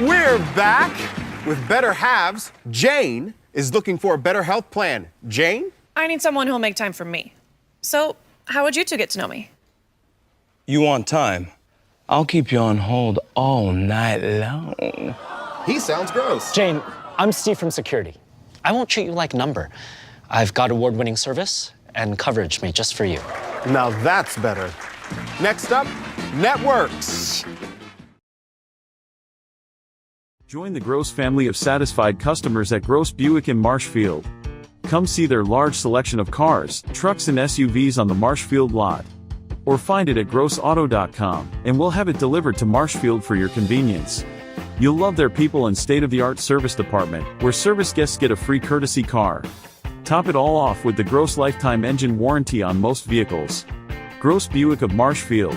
We're back with Better Halves. Jane is looking for a better health plan. Jane? I need someone who'll make time for me. So, how would you 2 get to know me? You want time? I'll keep you on hold all night long. He sounds gross. Jane, I'm Steve from security. I won't treat you like number. I've got award-winning service and coverage made just for you. Now that's better. Next up, networks. Join the Gross family of satisfied customers at Gross Buick in Marshfield. Come see their large selection of cars, trucks, and SUVs on the Marshfield lot. Or find it at grossauto.com, and we'll have it delivered to Marshfield for your convenience. You'll love their people and state-of-the-art service department, where service guests get a free courtesy car. Top it all off with the Gross lifetime engine warranty on most vehicles. Gross Buick of Marshfield.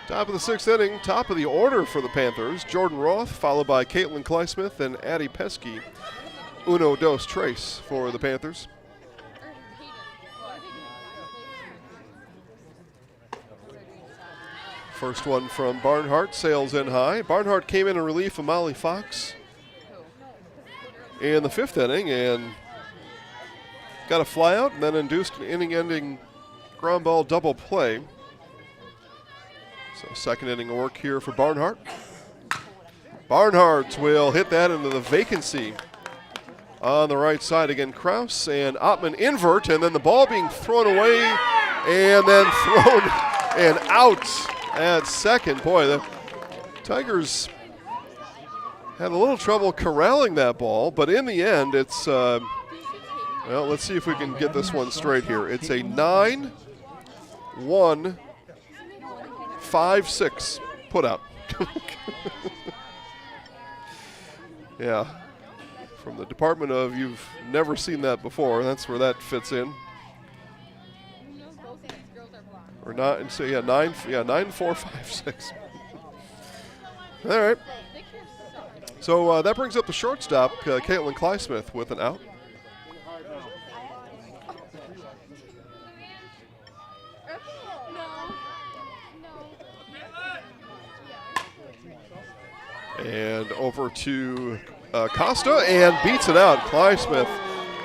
Top of the 6th inning, top of the order for the Panthers. Jordan Roth, followed by Caitlin Klysmith and Addie Pesky. Uno, dos, tres for the Panthers. First one from Barnhart, sails in high. Barnhart came in relief of Molly Fox in the 5th inning and got a fly out and then induced an inning-ending ground ball double play. So 2nd inning work here for Barnhart. Barnhart will hit that into the vacancy on the right side. Again, Kraus and Oppmann invert, and then the ball being thrown away and then thrown and out at second. Boy, the Tigers had a little trouble corralling that ball, but in the end, it's, well, let's see if we can get this one straight here. It's a 9-1-5-6 put out. Yeah. From the Department of You've Never Seen That Before, that's where that fits in. Or not, so yeah, 9-4-5-6. All right. So that brings up the shortstop, Caitlin Klysmith, with an out. And over to Costa, and beats it out. Klysmith,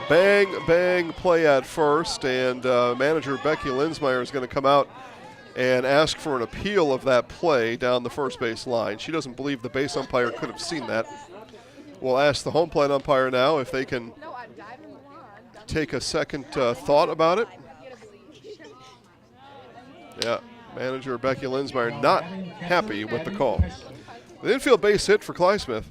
bang, bang play at first, and manager Becky Linsmeyer is going to come out and ask for an appeal of that play down the first base line. She doesn't believe the base umpire could have seen that. We'll ask the home plate umpire now if they can take a second thought about it. Yeah, manager Becky Linsmeyer not happy with the call. The infield base hit for Klysmith.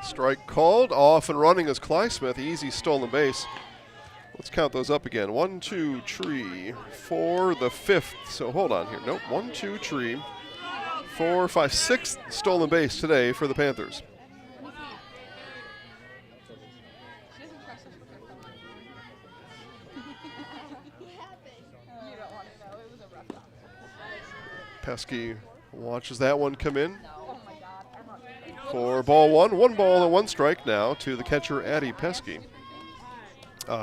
Strike called. Off and running is Klysmith. Easy stolen base. Let's count those up again. 1, 2, 3, 4, the fifth. So hold on here. Nope. 1, 2, 3, 4, 5, 6 stolen base today for the Panthers. Pesky watches that one come in. For ball one. 1 ball and 1 strike now to the catcher, Addie Pesky.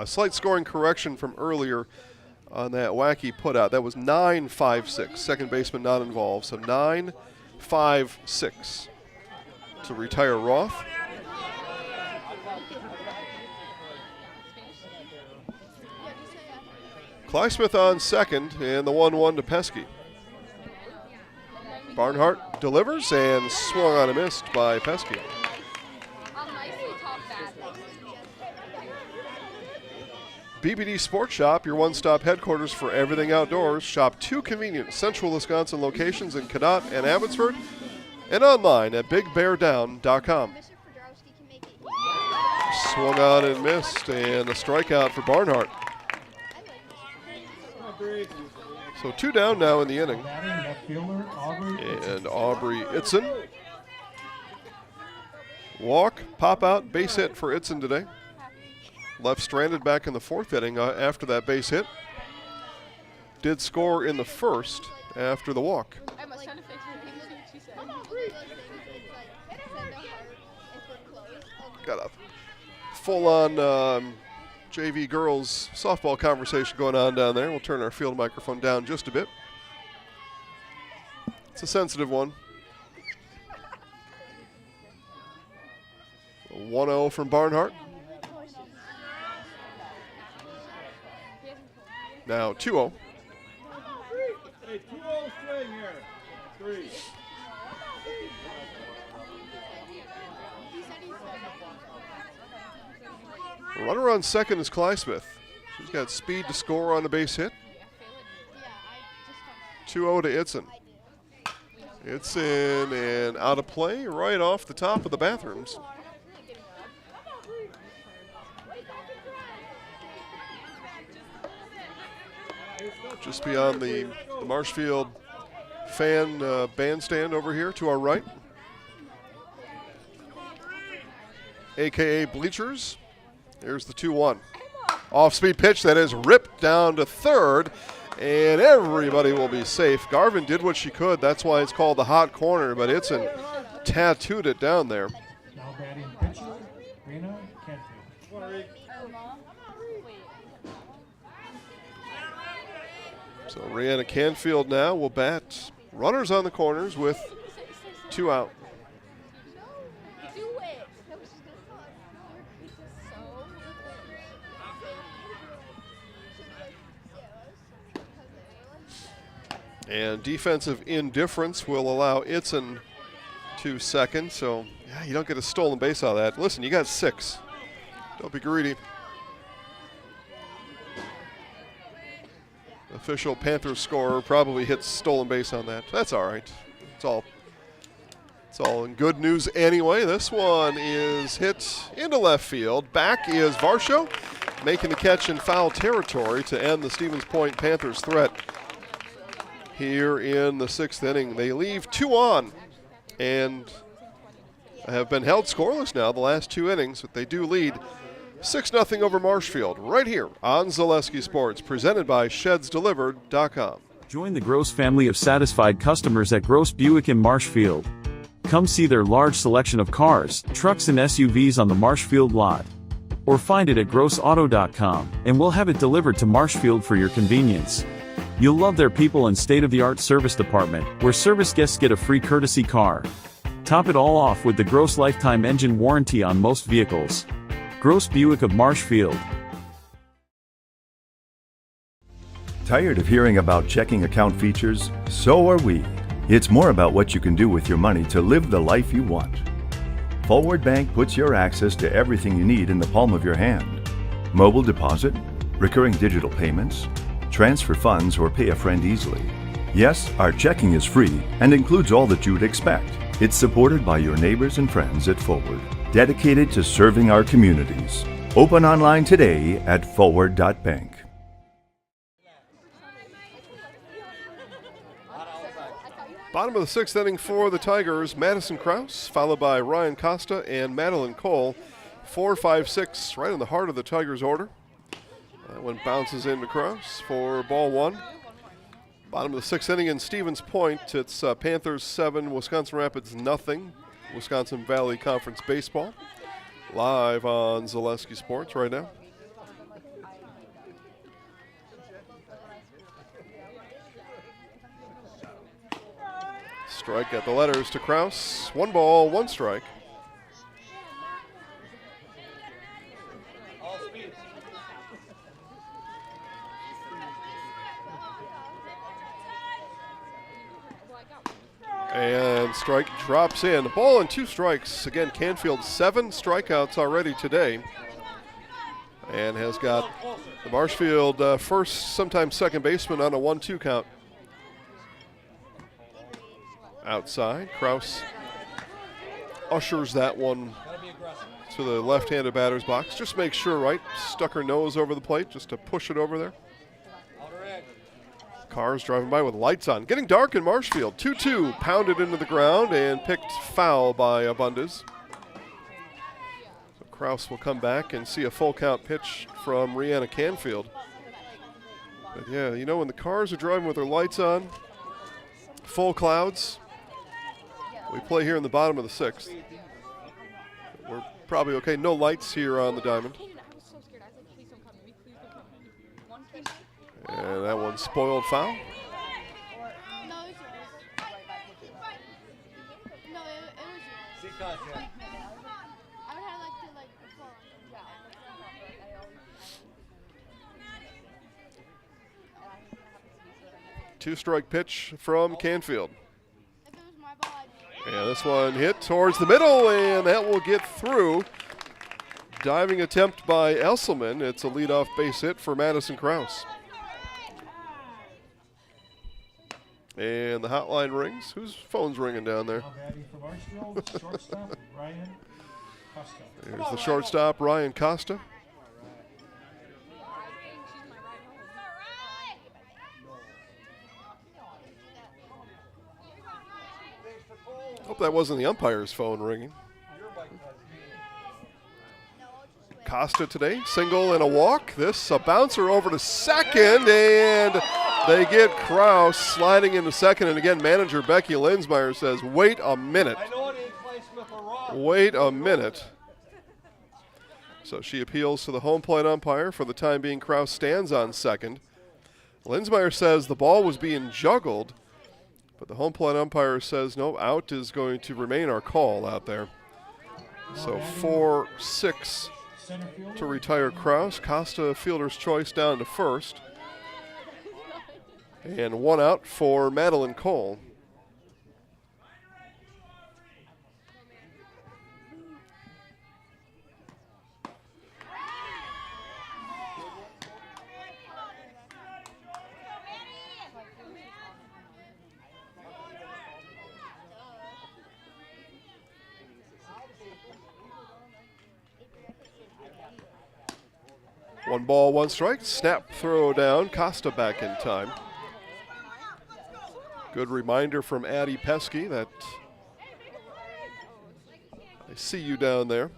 Slight scoring correction from earlier on that wacky putout. That was 9-5-6. Second baseman not involved. So 9-5-6 to retire Roth. Klysmith on second, and the 1-1 to Pesky. Barnhart delivers and swung on and missed by Pesky. BBD Sports Shop, your one-stop headquarters for everything outdoors. Shop 2 convenient Central Wisconsin locations in Cadott and Abbotsford, and online at bigbeardown.com. Swung on and missed, and a strikeout for Barnhart. So 2 down now in the inning. And Aubrey Itzen. Walk, pop out, base hit for Itzen today. Left stranded back in the 4th inning after that base hit. Did score in the 1st after the walk. Got a full-on JV girls softball conversation going on down there. We'll turn our field microphone down just a bit. It's a sensitive one. 1-0 from Barnhart. Now 2-0. Hey, 2-0 string here. 3. Runner on second is Klysmith. She's got speed to score on a base hit. 2-0 to Itzen. Itzen and out of play right off the top of the bathrooms. Just beyond the Marshfield fan bandstand over here to our right. AKA bleachers. There's the 2-1. Off-speed pitch that is ripped down to third, and everybody will be safe. Garvin did what she could. That's why it's called the hot corner, but Itzen tattooed it down there. Now batting pitcher, Rena Canfield. So Rihanna Canfield now will bat runners on the corners with 2 out. And defensive indifference will allow Itzen to second. So, yeah, you don't get a stolen base out of that. Listen, you got 6. Don't be greedy. Official Panthers scorer probably hits stolen base on that. That's all right. It's all in good news anyway. This one is hit into left field. Back is Varsho, making the catch in foul territory to end the Stevens Point Panthers threat here in the 6th inning. They leave 2 on and have been held scoreless now the last 2 innings, but they do lead 6-0 over Marshfield right here on Zaleski Sports, presented by ShedsDelivered.com. Join the Gross family of satisfied customers at Gross Buick in Marshfield. Come see their large selection of cars, trucks and SUVs on the Marshfield lot. Or find it at grossauto.com, and we'll have it delivered to Marshfield for your convenience. You'll love their people and state-of-the-art service department, where service guests get a free courtesy car. Top it all off with the Gross lifetime engine warranty on most vehicles. Gross Buick of Marshfield. Tired of hearing about checking account features? So are we. It's more about what you can do with your money to live the life you want. Forward Bank puts your access to everything you need in the palm of your hand. Mobile deposit, recurring digital payments, transfer funds, or pay a friend easily. Yes, our checking is free and includes all that you would expect. It's supported by your neighbors and friends at Forward, dedicated to serving our communities. Open online today at forward.bank. Bottom of the 6th inning for the Tigers, Madison Krause, followed by Ryan Costa and Madeline Cole. 4, 5, 6, right in the heart of the Tigers' order. That one bounces into Krause for ball 1. Bottom of the 6th inning in Stevens Point, it's Panthers 7, Wisconsin Rapids nothing. Wisconsin Valley Conference Baseball, live on Zaleski Sports right now. Strike at the letters to Krause. 1 ball, 1 strike. And strike drops in. A ball and 2 strikes. Again, Canfield 7 strikeouts already today. And has got the Marshfield first, sometimes second baseman on a 1-2 count. Outside, Krause ushers that one to the left-handed batter's box. Just make sure, right? Stuck her nose over the plate just to push it over there. Cars driving by with lights on. Getting dark in Marshfield. 2-2 pounded into the ground and picked foul by Abundis. So Krause will come back and see a full count pitch from Rihanna Canfield. But yeah, you know, when the cars are driving with their lights on, full clouds, we play here in the bottom of the 6th. We're probably okay. No lights here on the diamond. And that one spoiled foul. Two-strike pitch from Canfield. And this one hit towards the middle, and that will get through. Diving attempt by Elselman. It's a leadoff base hit for Madison Krause. And the hotline rings. Whose phone's ringing down there? There's the shortstop, Ryan Costa. Hope that wasn't the umpire's phone ringing. Costa today, single and a walk. This a bouncer over to second, and they get Krause sliding into second. And again, manager Becky Linsmeyer says, wait a minute. Wait a minute. So she appeals to the home plate umpire. For the time being, Krause stands on second. Linsmeyer says the ball was being juggled, but the home plate umpire says no, out is going to remain our call out there. So 4-6 to retire Krause. Costa, fielder's choice, down to first. And 1 out for Madeline Cole. One ball, one strike. Snap, throw down. Costa back in time. Good reminder from Addie Pesky that I see you down there.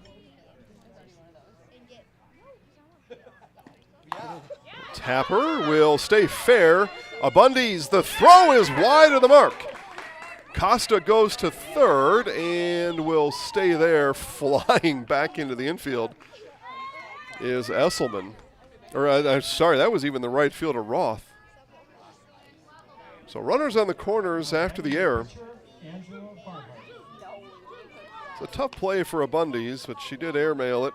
Tapper will stay fair. Abundis, the throw is wide of the mark. Costa goes to third and will stay there. Flying back into the infield is Esselman. Or I'm sorry, that was even the right fielder, Roth. So runners on the corners after the error. It's a tough play for Abundis, but she did airmail it.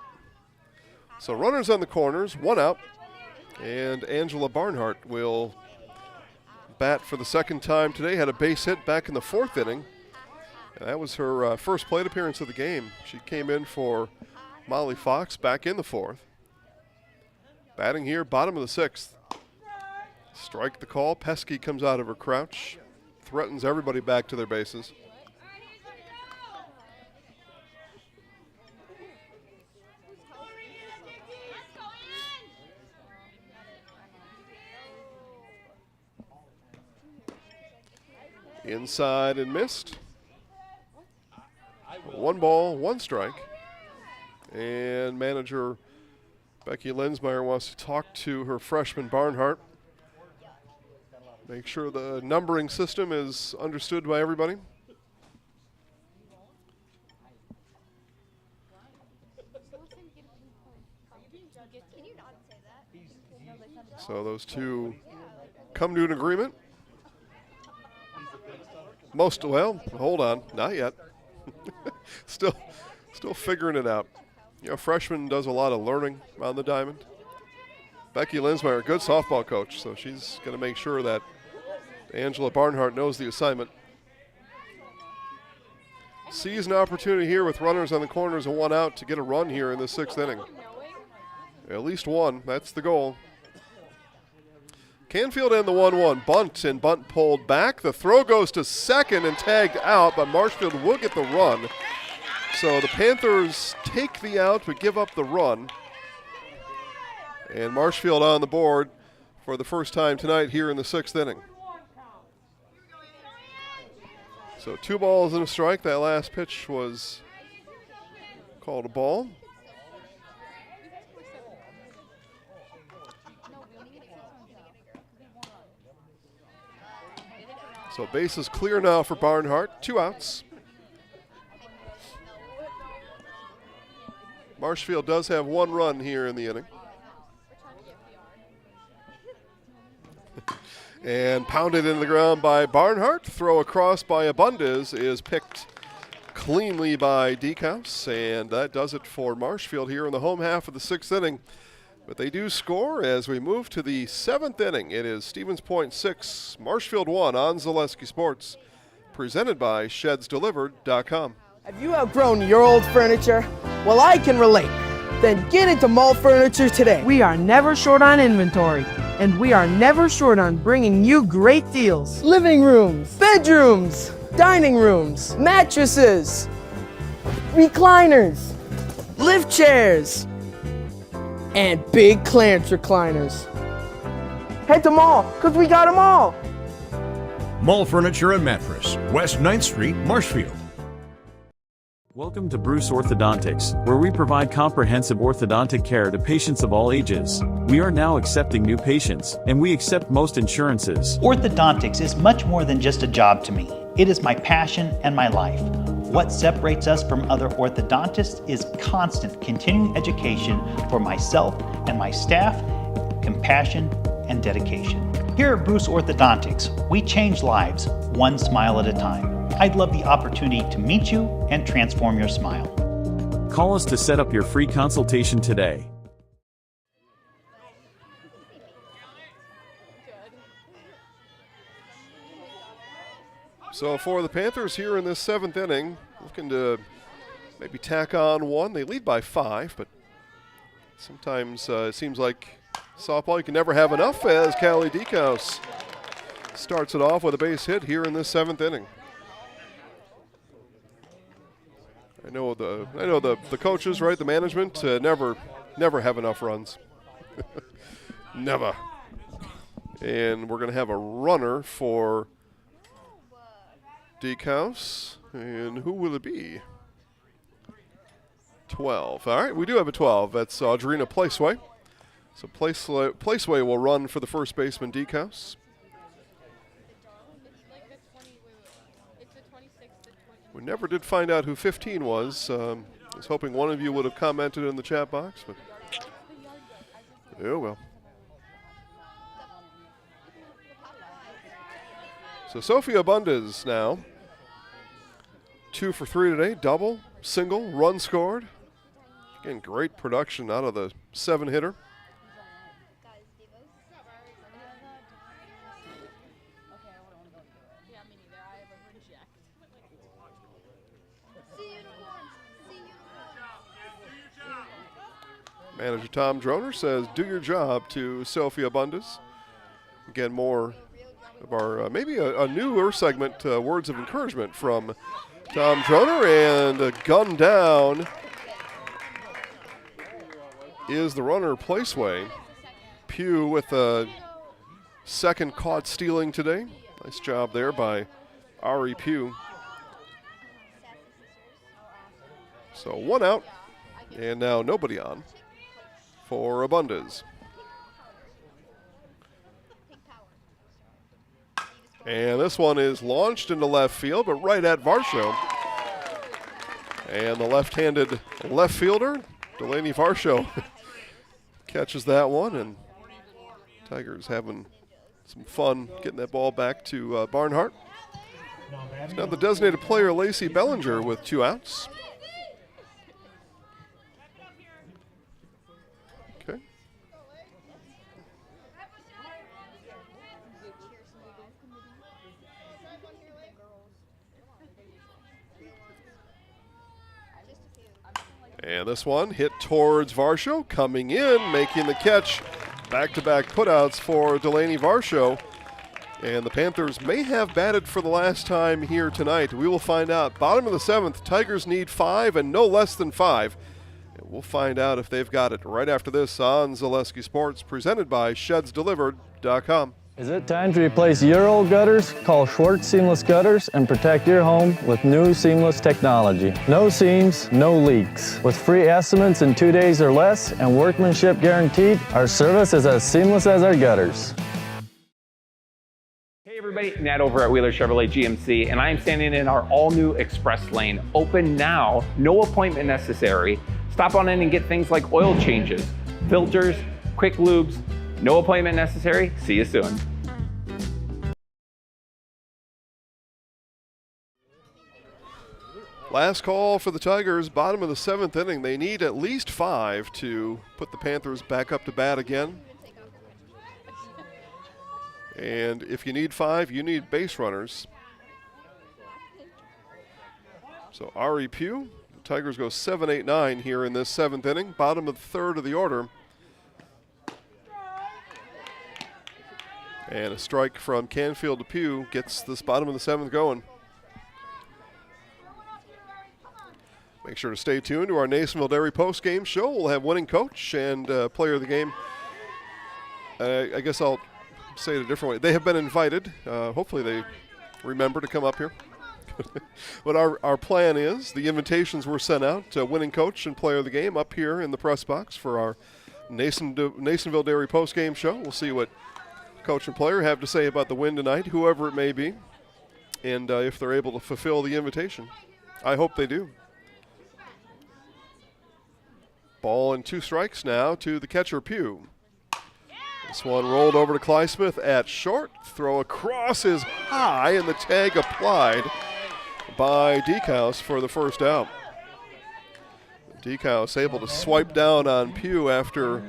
So runners on the corners, 1 out. And Angela Barnhart will bat for the second time today. Had a base hit back in the 4th inning. And that was her first plate appearance of the game. She came in for Molly Fox back in the 4th. Batting here, bottom of the 6th. Strike the call. Pesky comes out of her crouch. Threatens everybody back to their bases. Inside and missed. 1 ball, 1 strike. And manager Becky Lensmeyer wants to talk to her freshman Barnhart. Make sure the numbering system is understood by everybody. So those two come to an agreement. Well, hold on, not yet. Still figuring it out. You know, freshman does a lot of learning on the diamond. Becky Lensmeyer, good softball coach, so she's going to make sure that Angela Barnhart knows the assignment. Sees an opportunity here with runners on the corners and 1 out to get a run here in the 6th inning. At least 1, that's the goal. Canfield and the 1-1 bunt, and bunt pulled back. The throw goes to second and tagged out, but Marshfield will get the run. So the Panthers take the out but give up the run. And Marshfield on the board for the first time tonight here in the 6th inning. So 2 balls and a strike. That last pitch was called a ball. So base is clear now for Barnhart. 2 outs. Marshfield does have 1 run here in the inning. And pounded into the ground by Barnhart. Throw across by Abundis is picked cleanly by Deekhouse. And that does it for Marshfield here in the home half of the 6th inning. But they do score as we move to the 7th inning. It is Stevens Point 6, Marshfield 1 on Zaleski Sports. Presented by ShedsDelivered.com. Have you outgrown your old furniture? Well, I can relate. Then get into Mall Furniture today. We are never short on inventory, and we are never short on bringing you great deals. Living rooms, bedrooms, dining rooms, mattresses, recliners, lift chairs, and big clearance recliners. Head to Mall, because we got them all. Mall Furniture and Mattress, West 9th Street, Marshfield. Welcome to Bruce Orthodontics, where we provide comprehensive orthodontic care to patients of all ages. We are now accepting new patients, and we accept most insurances. Orthodontics is much more than just a job to me. It is my passion and my life. What separates us from other orthodontists is constant continuing education for myself and my staff, compassion, and dedication. Here at Bruce Orthodontics, we change lives one smile at a time. I'd love the opportunity to meet you and transform your smile. Call us to set up your free consultation today. So for the Panthers here in this 7th inning, looking to maybe tack on one. They lead by 5, but sometimes it seems like softball, you can never have enough, as Callie Deekhouse starts it off with a base hit here in this 7th inning. I know the coaches, right, the management, never have enough runs. Never. And we're going to have a runner for Deekhouse. And who will it be? 12. All right, we do have a 12. That's Audrina Placeway. So Placeway will run for the first baseman, Deekhouse. We never did find out who 15 was. I was hoping one of you would have commented in the chat box, but oh well. So Sophia Bundes now. 2 for 3 today, double, single, run scored. Again, great production out of the 7-hitter. Manager Tom Droner says, do your job to Sophia Bundes. Again, more of our, maybe a newer segment, words of encouragement from Tom Droner, and a gun down is the runner Placeway. Pugh with a second caught stealing today. Nice job there by Ari Pugh. So 1 out, and now nobody on for Bundes. And this one is launched into left field, but right at Varsho. And the left-handed left fielder, Delaney Varsho, catches that one, and Tigers having some fun getting that ball back to Barnhart. So now the designated player, Lacey Bellinger, with 2 outs. Okay. And this one hit towards Varsho, coming in, making the catch. Back-to-back putouts for Delaney Varsho. And the Panthers may have batted for the last time here tonight. We will find out. Bottom of the 7th, Tigers need 5 and no less than 5. And we'll find out if they've got it right after this on Zaleski Sports, presented by ShedsDelivered.com. Is it time to replace your old gutters? Call Schwartz Seamless Gutters and protect your home with new seamless technology. No seams, no leaks. With free estimates in 2 days or less and workmanship guaranteed, our service is as seamless as our gutters. Hey everybody, Nat over at Wheeler Chevrolet GMC, and I am standing in our all-new Express Lane. Open now, no appointment necessary. Stop on in and get things like oil changes, filters, quick lubes. No appointment necessary. See you soon. Last call for the Tigers, bottom of the 7th inning. They need at least 5 to put the Panthers back up to bat again. And if you need 5, you need base runners. So Ari Pugh, the Tigers go 7-8-9 here in this 7th inning, bottom of the 3rd of the order. And a strike from Canfield to Pugh gets this bottom of the 7th going. Make sure to stay tuned to our Nasonville Dairy post-game show. We'll have winning coach and player of the game. I guess I'll say it a different way. They have been invited. Hopefully they remember to come up here. But our plan is, the invitations were sent out to winning coach and player of the game up here in the press box for our Nasonville Dairy post-game show. We'll see what coach and player have to say about the win tonight, whoever it may be, and if they're able to fulfill the invitation. I hope they do. Ball and 2 strikes now to the catcher, Pugh. This one rolled over to Clysmith at short. Throw across is high, and the tag applied by Deekhouse for the first out. Deekhouse able to swipe down on Pugh after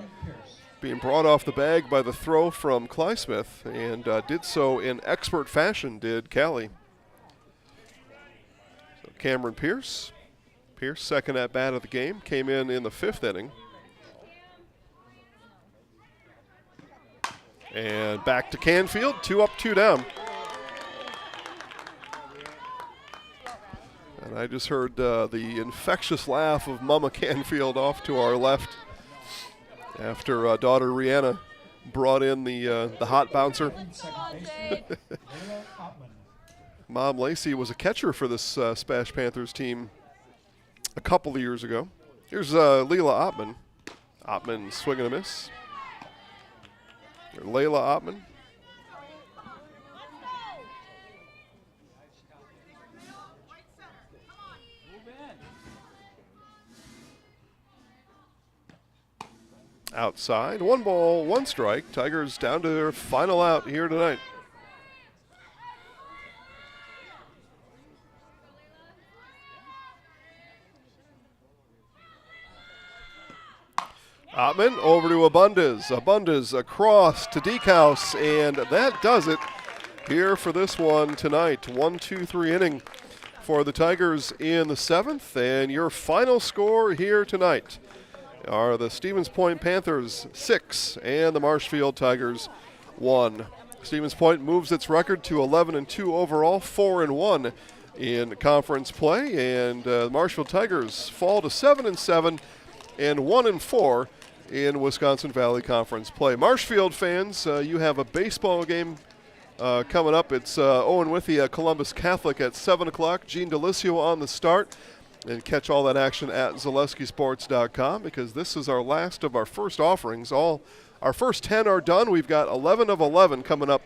being brought off the bag by the throw from Clysmith, and did so in expert fashion, did Callie. Cameron Pierce. Pierce, second at bat of the game, came in the 5th inning. And back to Canfield, 2 up, 2 down. And I just heard the infectious laugh of Mama Canfield off to our left after daughter Rihanna brought in the hot bouncer. Mom Lacey was a catcher for this SPASH Panthers team a couple of years ago. Here's Leila Ottman. Ottman swing and a miss. Layla Ottman. Outside, 1 ball, 1 strike. Tigers down to their final out here tonight. Ottman over to Abundez. Abundez across to Deekhouse, and that does it here for this one tonight. 1-2-3 inning for the Tigers in the 7th, and your final score here tonight are the Stevens Point Panthers 6 and the Marshfield Tigers 1. Stevens Point moves its record to 11-2 overall, 4-1 in conference play, and the Marshfield Tigers fall to 7-7 and 1-4 in Wisconsin Valley Conference play. Marshfield fans, you have a baseball game coming up. It's Owen Withee, Columbus Catholic at 7 o'clock. Gene Delisio on the start. And catch all that action at ZaleskiSports.com, because this is our last of our first offerings. All our first 10 are done. We've got 11 of 11 coming up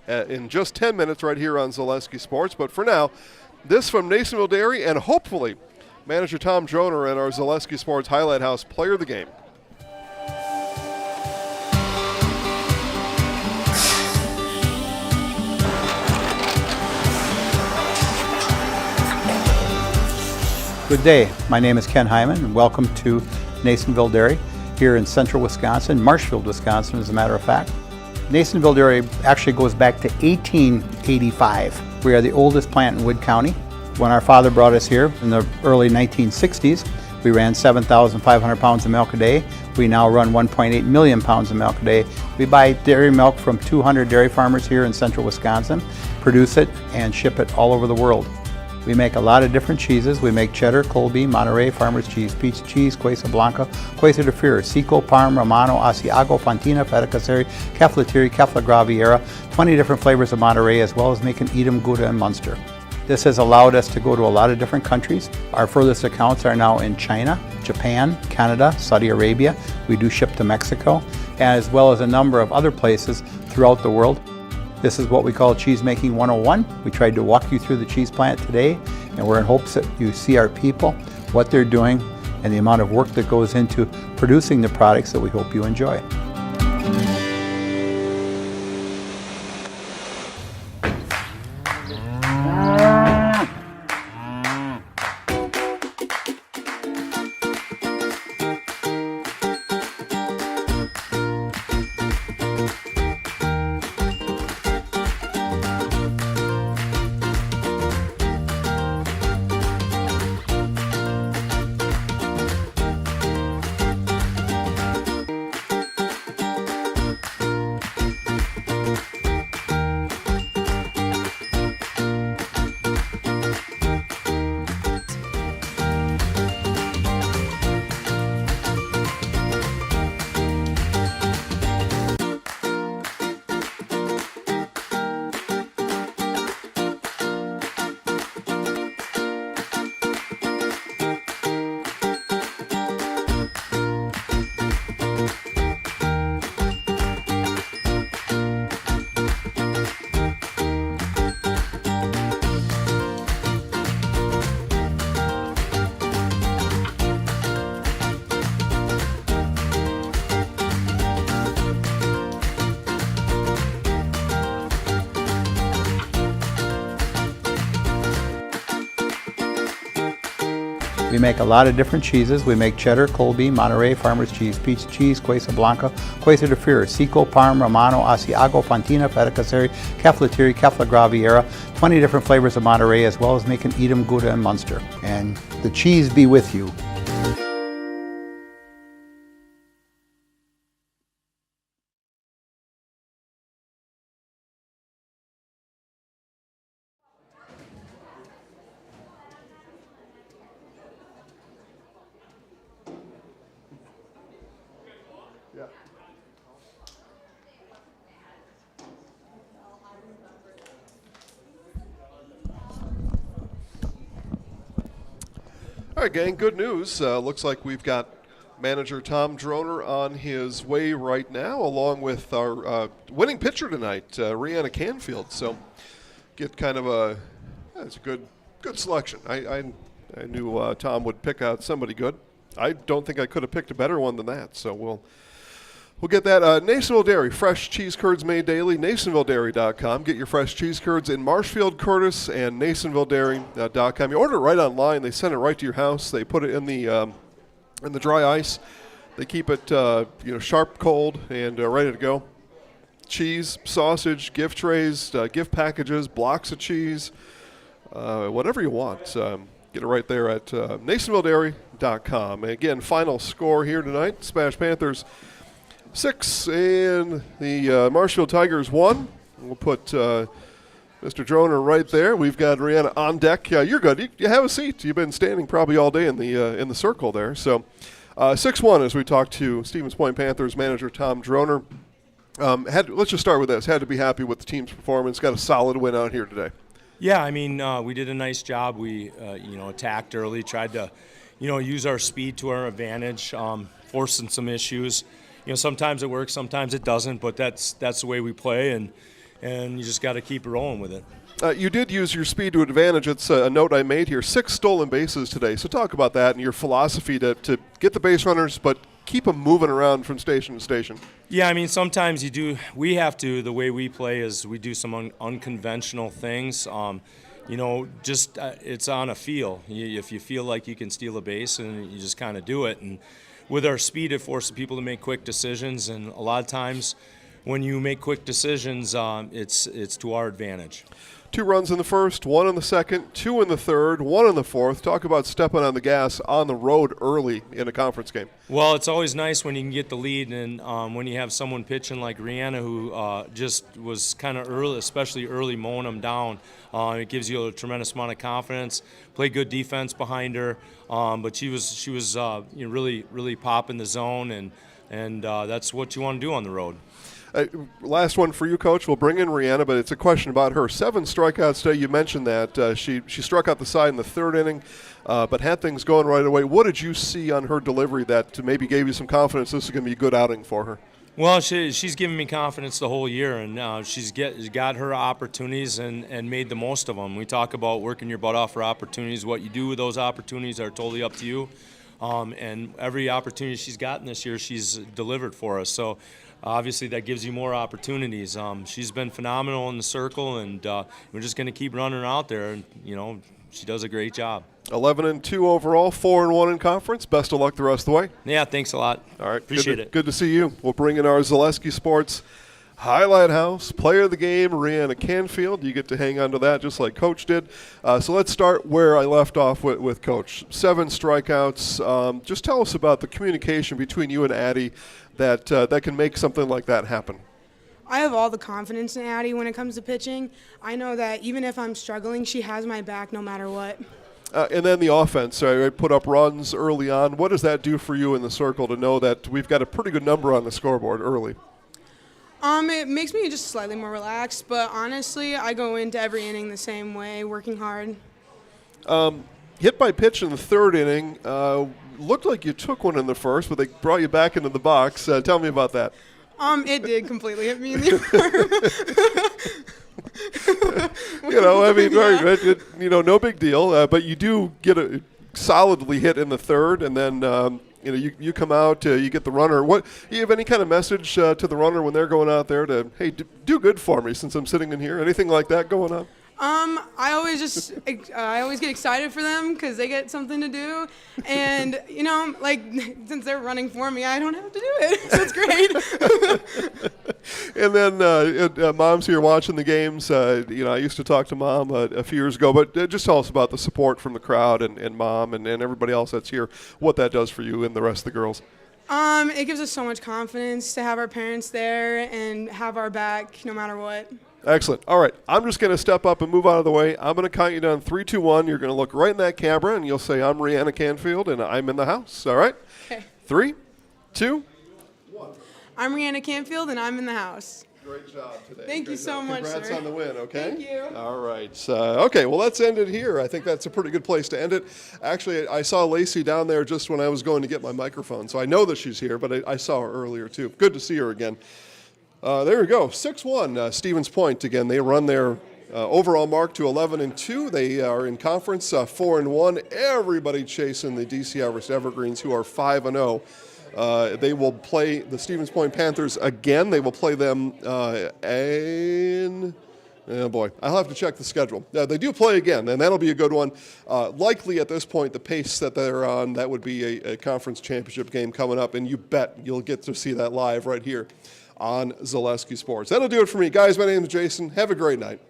in just 10 minutes right here on Zaleski Sports. But for now, this from Nasonville Dairy, and hopefully manager Tom Droner and our Zaleski Sports Highlight House player of the game. Good day. My name is Ken Hyman, and welcome to Nasonville Dairy here in central Wisconsin, Marshfield, Wisconsin, as a matter of fact. Nasonville Dairy actually goes back to 1885. We are the oldest plant in Wood County. When our father brought us here in the early 1960s, we ran 7,500 pounds of milk a day. We now run 1.8 million pounds of milk a day. We buy dairy milk from 200 dairy farmers here in central Wisconsin, produce it, and ship it all over the world. We make a lot of different cheeses. We make cheddar, Colby, Monterey, Farmer's Cheese, Pizza Cheese, Quesa Blanca, Quesa de Freer, Seco, Parm, Romano, Asiago, Fontina, Feta Caseri, Caflatiri, Cafla Graviera, 20 different flavors of Monterey, as well as making Edam, Gouda, and Munster. This has allowed us to go to a lot of different countries. Our furthest accounts are now in China, Japan, Canada, Saudi Arabia. We do ship to Mexico, as well as a number of other places throughout the world. This is what we call Cheese Making 101. We tried to walk you through the cheese plant today, and we're in hopes that you see our people, what they're doing, and the amount of work that goes into producing the products that we hope you enjoy. We make a lot of different cheeses. We make cheddar, Colby, Monterey, Farmer's Cheese, Pizza Cheese, Quesa Blanca, Quesa de Fir, Seco, Parm, Romano, Asiago, Fontina, Feta Caseri, Caflatiri, Caflagraviera, 20 different flavors of Monterey, as well as making Edam, Gouda, and Munster. And the cheese be with you. All right, gang, good news. Looks like we've got manager Tom Droner on his way right now, along with our winning pitcher tonight, Rihanna Canfield. So get kind of that's a good selection. I knew Tom would pick out somebody good. I don't think I could have picked a better one than that. So we'll get that. Nasonville Dairy, fresh cheese curds made daily. NasonvilleDairy.com. Get your fresh cheese curds in Marshfield, Curtis, and NasonvilleDairy.com. You order it right online. They send it right to your house. They put it in the dry ice. They keep it sharp, cold, and ready to go. Cheese, sausage, gift trays, gift packages, blocks of cheese, whatever you want. Get it right there at NasonvilleDairy.com. And again, final score here tonight: SPASH Panthers 6 and the Marshfield Tigers 1. We'll put Mr. Droner right there. We've got Rihanna on deck. You're good. You have a seat. You've been standing probably all day in the circle there. So 6-1 as we talk to Stevens Point Panthers manager Tom Droner. Let's just start with this. Had to be happy with the team's performance. Got a solid win out here today. Yeah, I mean, we did a nice job. We attacked early, tried to use our speed to our advantage, forcing some issues. Sometimes it works, sometimes it doesn't, but that's the way we play, and you just got to keep rolling with it. You did use your speed to advantage. It's a note I made here. 6 stolen bases today. So talk about that and your philosophy to get the base runners, but keep them moving around from station to station. Yeah, I mean, sometimes we have to, the way we play is we do some unconventional things. It's on a feel. If you feel like you can steal a base, and you just kind of do it. And with our speed, it forces people to make quick decisions, and a lot of times when you make quick decisions, it's to our advantage. 2 runs in the first, 1 in the second, 2 in the third, 1 in the fourth. Talk about stepping on the gas on the road early in a conference game. Well, it's always nice when you can get the lead, and when you have someone pitching like Rihanna, who just was kind of early, especially early, mowing them down. It gives you a tremendous amount of confidence. Play good defense behind her, but she was really popping the zone, and that's what you want to do on the road. Last one for you, Coach. We'll bring in Rihanna, but it's a question about her. 7 strikeouts today. You mentioned that she struck out the side in the 3rd inning, but had things going right away. What did you see on her delivery that maybe gave you some confidence this is going to be a good outing for her? Well, she's given me confidence the whole year, and she's got her opportunities and made the most of them. We talk about working your butt off for opportunities. What you do with those opportunities are totally up to you. And every opportunity she's gotten this year, she's delivered for us. So obviously that gives you more opportunities. She's been phenomenal in the circle, and we're just going to keep running her out there. And she does a great job. 11-2 overall, 4-1 in conference. Best of luck the rest of the way. Yeah, thanks a lot. All right, appreciate it. Good to see you. We'll bring in our Zaleski Sports Highlight House, player of the game, Rihanna Canfield. You get to hang on to that just like Coach did. So let's start where I left off with Coach. 7 strikeouts. Just tell us about the communication between you and Addie that can make something like that happen. I have all the confidence in Addie when it comes to pitching. I know that even if I'm struggling, she has my back no matter what. And then the offense, I put up runs early on. What does that do for you in the circle to know that we've got a pretty good number on the scoreboard early? It makes me just slightly more relaxed, but honestly, I go into every inning the same way, working hard. Hit by pitch in the 3rd inning. Looked like you took one in the first, but they brought you back into the box. Tell me about that. It did completely hit me in the arm. Very good. No big deal. But you do get a solidly hit in the 3rd, and then you come out, you get the runner. What you have any kind of message to the runner when they're going out there to, hey, do good for me since I'm sitting in here? Anything like that going on? I always get excited for them because they get something to do, and like since they're running for me, I don't have to do it, so it's great. And then Mom's here watching the games. I used to talk to Mom a few years ago, but just tell us about the support from the crowd and Mom and everybody else that's here, what that does for you and the rest of the girls. It gives us so much confidence to have our parents there and have our back no matter what. Excellent. All right, I'm just going to step up and move out of the way. I'm going to count you down 3, 2, 1. You're going to look right in that camera, and you'll say, I'm Rihanna Canfield, and I'm in the house. All right? Okay. 3, 2, 1. I'm Rihanna Canfield, and I'm in the house. Great job today. Thank you so much, Congrats sir. on the win, okay? Thank you. All right. Okay, well, let's end it here. I think that's a pretty good place to end it. Actually, I saw Lacey down there just when I was going to get my microphone, so I know that she's here, but I saw her earlier, too. Good to see her again. There we go, 6-1, Stevens Point. Again, they run their overall mark to 11-2. They are in conference 4-1. Everybody chasing the DC Everest Evergreens, who are 5-0. They will play the Stevens Point Panthers again. They will play them oh boy, I'll have to check the schedule. They do play again, and that'll be a good one. Likely at this point, the pace that they're on, that would be a conference championship game coming up, and you bet you'll get to see that live right here on Zaleski Sports. That'll do it for me. Guys, my name is Jason. Have a great night.